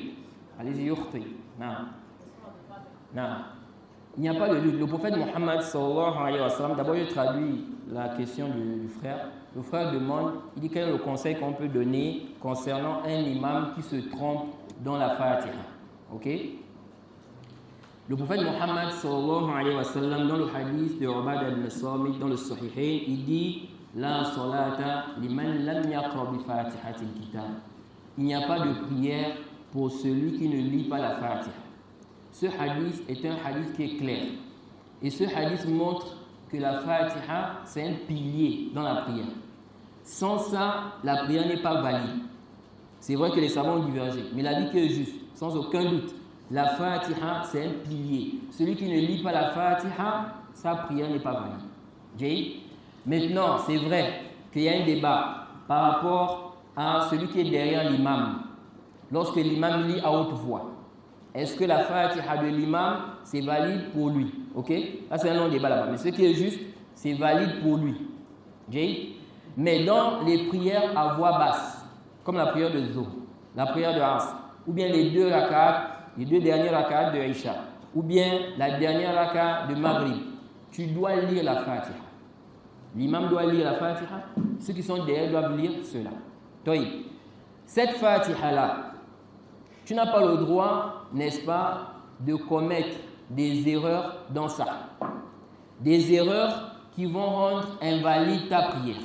Allez-y, yukhti. Non. Non. Il n'y a pas de doute. Le prophète Mohammed sallallahu alayhi wa sallam, d'abord je traduis la question du frère. Le frère demande, il dit quel est le conseil qu'on peut donner concernant un imam qui se trompe dans la Fatiha. Ok? Le prophète Mohammed sallallahu alayhi wa sallam, dans le hadith de Ubadah ibn Samit, dans le Sahihain, il dit la salata liman lam yaqra bi fatihatil kitab. Il n'y a pas de prière pour celui qui ne lit pas la Fatiha. Ce hadith est un hadith qui est clair. Et ce hadith montre que la Fatiha, c'est un pilier dans la prière. Sans ça, la prière n'est pas valide. C'est vrai que les savants ont divergé, mais la vie qui est juste, sans aucun doute, la Fatiha, c'est un pilier. Celui qui ne lit pas la Fatiha, sa prière n'est pas valide. Jay? Maintenant, c'est vrai qu'il y a un débat par rapport à celui qui est derrière l'imam. Lorsque l'imam lit à haute voix, est-ce que la Fatiha de l'imam, c'est valide pour lui? Ok? Là, c'est un long débat là-bas. Mais ce qui est juste, c'est valide pour lui. Jay? Mais dans les prières à voix basse, comme la prière de Zuhr, la prière de Asr, ou bien les deux dernières rak'at de Isha, ou bien la dernière rak'at de Maghrib, tu dois lire la Fatiha. L'imam doit lire la Fatiha, ceux qui sont derrière doivent lire cela. Toïb. Cette Fatiha-là, tu n'as pas le droit, n'est-ce pas, de commettre des erreurs dans ça. Des erreurs qui vont rendre invalide ta prière.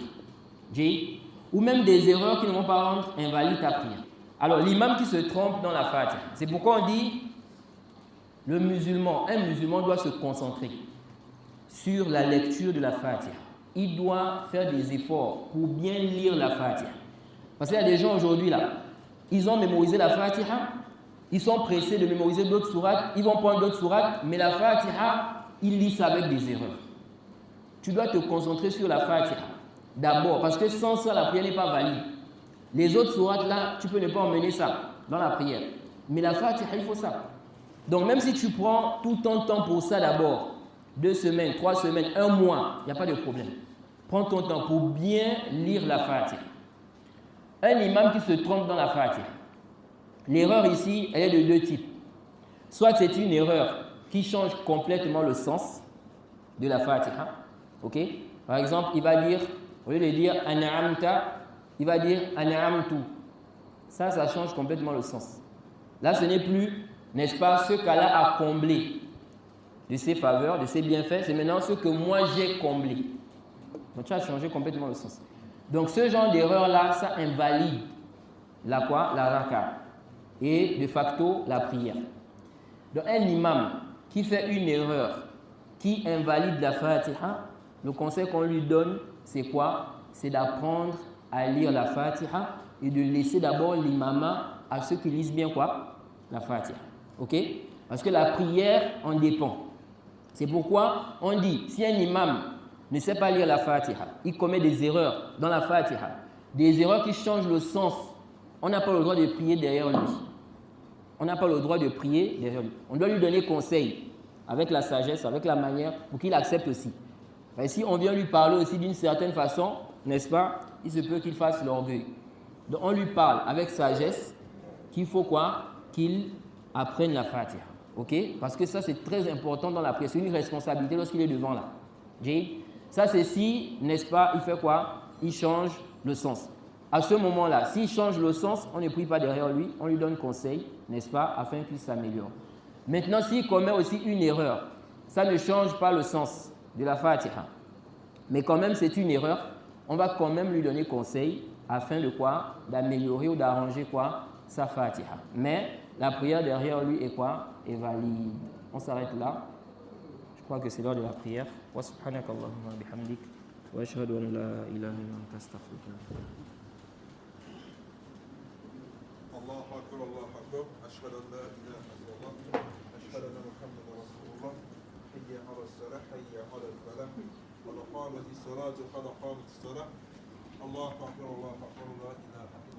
Ou même des erreurs qui ne vont pas rendre invalide ta prière. Alors, l'imam qui se trompe dans la Fatiha, c'est pourquoi on dit un musulman doit se concentrer sur la lecture de la Fatiha. Il doit faire des efforts pour bien lire la Fatiha. Parce qu'il y a des gens aujourd'hui là, ils ont mémorisé la Fatiha, ils sont pressés de mémoriser d'autres sourates, ils vont prendre d'autres sourates, mais la Fatiha, ils lisent ça avec des erreurs. Tu dois te concentrer sur la Fatiha d'abord, parce que sans ça, la prière n'est pas valide. Les autres sourates là, tu peux ne pas emmener ça dans la prière. Mais la Fatiha, il faut ça. Donc même si tu prends tout ton temps pour ça d'abord, 2 semaines, 3 semaines, 1 mois, il n'y a pas de problème. Prends ton temps pour bien lire la Fatiha. Un imam qui se trompe dans la Fatiha, l'erreur ici, elle est de 2 types. Soit c'est une erreur qui change complètement le sens de la Fatiha. Ok? Par exemple, il va dire, au lieu de dire an'amta, il va dire an'amtu. Ça change complètement le sens. Là, ce n'est plus, n'est-ce pas, ce qu'Allah a comblé de ses faveurs, de ses bienfaits, c'est maintenant ce que moi j'ai comblé. Donc, tu as changé complètement le sens. Donc, ce genre d'erreur-là, ça invalide la raka et de facto la prière. Donc, un imam qui fait une erreur qui invalide la Fatiha, le conseil qu'on lui donne, c'est quoi? C'est d'apprendre à lire la Fatiha et de laisser d'abord l'imama à ceux qui lisent bien quoi? La Fatiha. Ok? Parce que la prière en dépend. C'est pourquoi on dit, si un imam ne sait pas lire la Fatiha, il commet des erreurs dans la Fatiha, des erreurs qui changent le sens, on n'a pas le droit de prier derrière lui. On n'a pas le droit de prier derrière lui. On doit lui donner conseil avec la sagesse, avec la manière, pour qu'il accepte aussi. Et si on vient lui parler aussi d'une certaine façon, n'est-ce pas, il se peut qu'il fasse l'orgueil. Donc on lui parle avec sagesse qu'il faut quoi? Qu'il apprenne la Fatiha. Ok? Parce que ça c'est très important dans la prière. C'est une responsabilité lorsqu'il est devant là. Ça c'est si, n'est-ce pas, il fait quoi? Il change le sens. À ce moment-là, s'il change le sens, on ne prie pas derrière lui, on lui donne conseil, n'est-ce pas, afin qu'il s'améliore. Maintenant, s'il commet aussi une erreur, ça ne change pas le sens de la Fatiha. Mais quand même, c'est une erreur, on va quand même lui donner conseil afin de quoi? D'améliorer ou d'arranger quoi? Sa Fatiha. Mais la prière derrière lui est quoi? Est valide. On s'arrête là. Je crois que c'est l'heure de la prière. Wa subhanaka Allahumma bihamdik wa ashhadu an la ilaha illa anta astaghfiruka. Allahu akbar, Allahu akbar. Ashhadu an la ilaha illallah. Ashhadu anna Muhammadan rasulullah. Hayya 'ala as-salah, hayya 'ala al-falah. Qad qamat as-salatu, qad qamat as-salah. Allahu akbar, Allahu akbar, la ilaha illallah.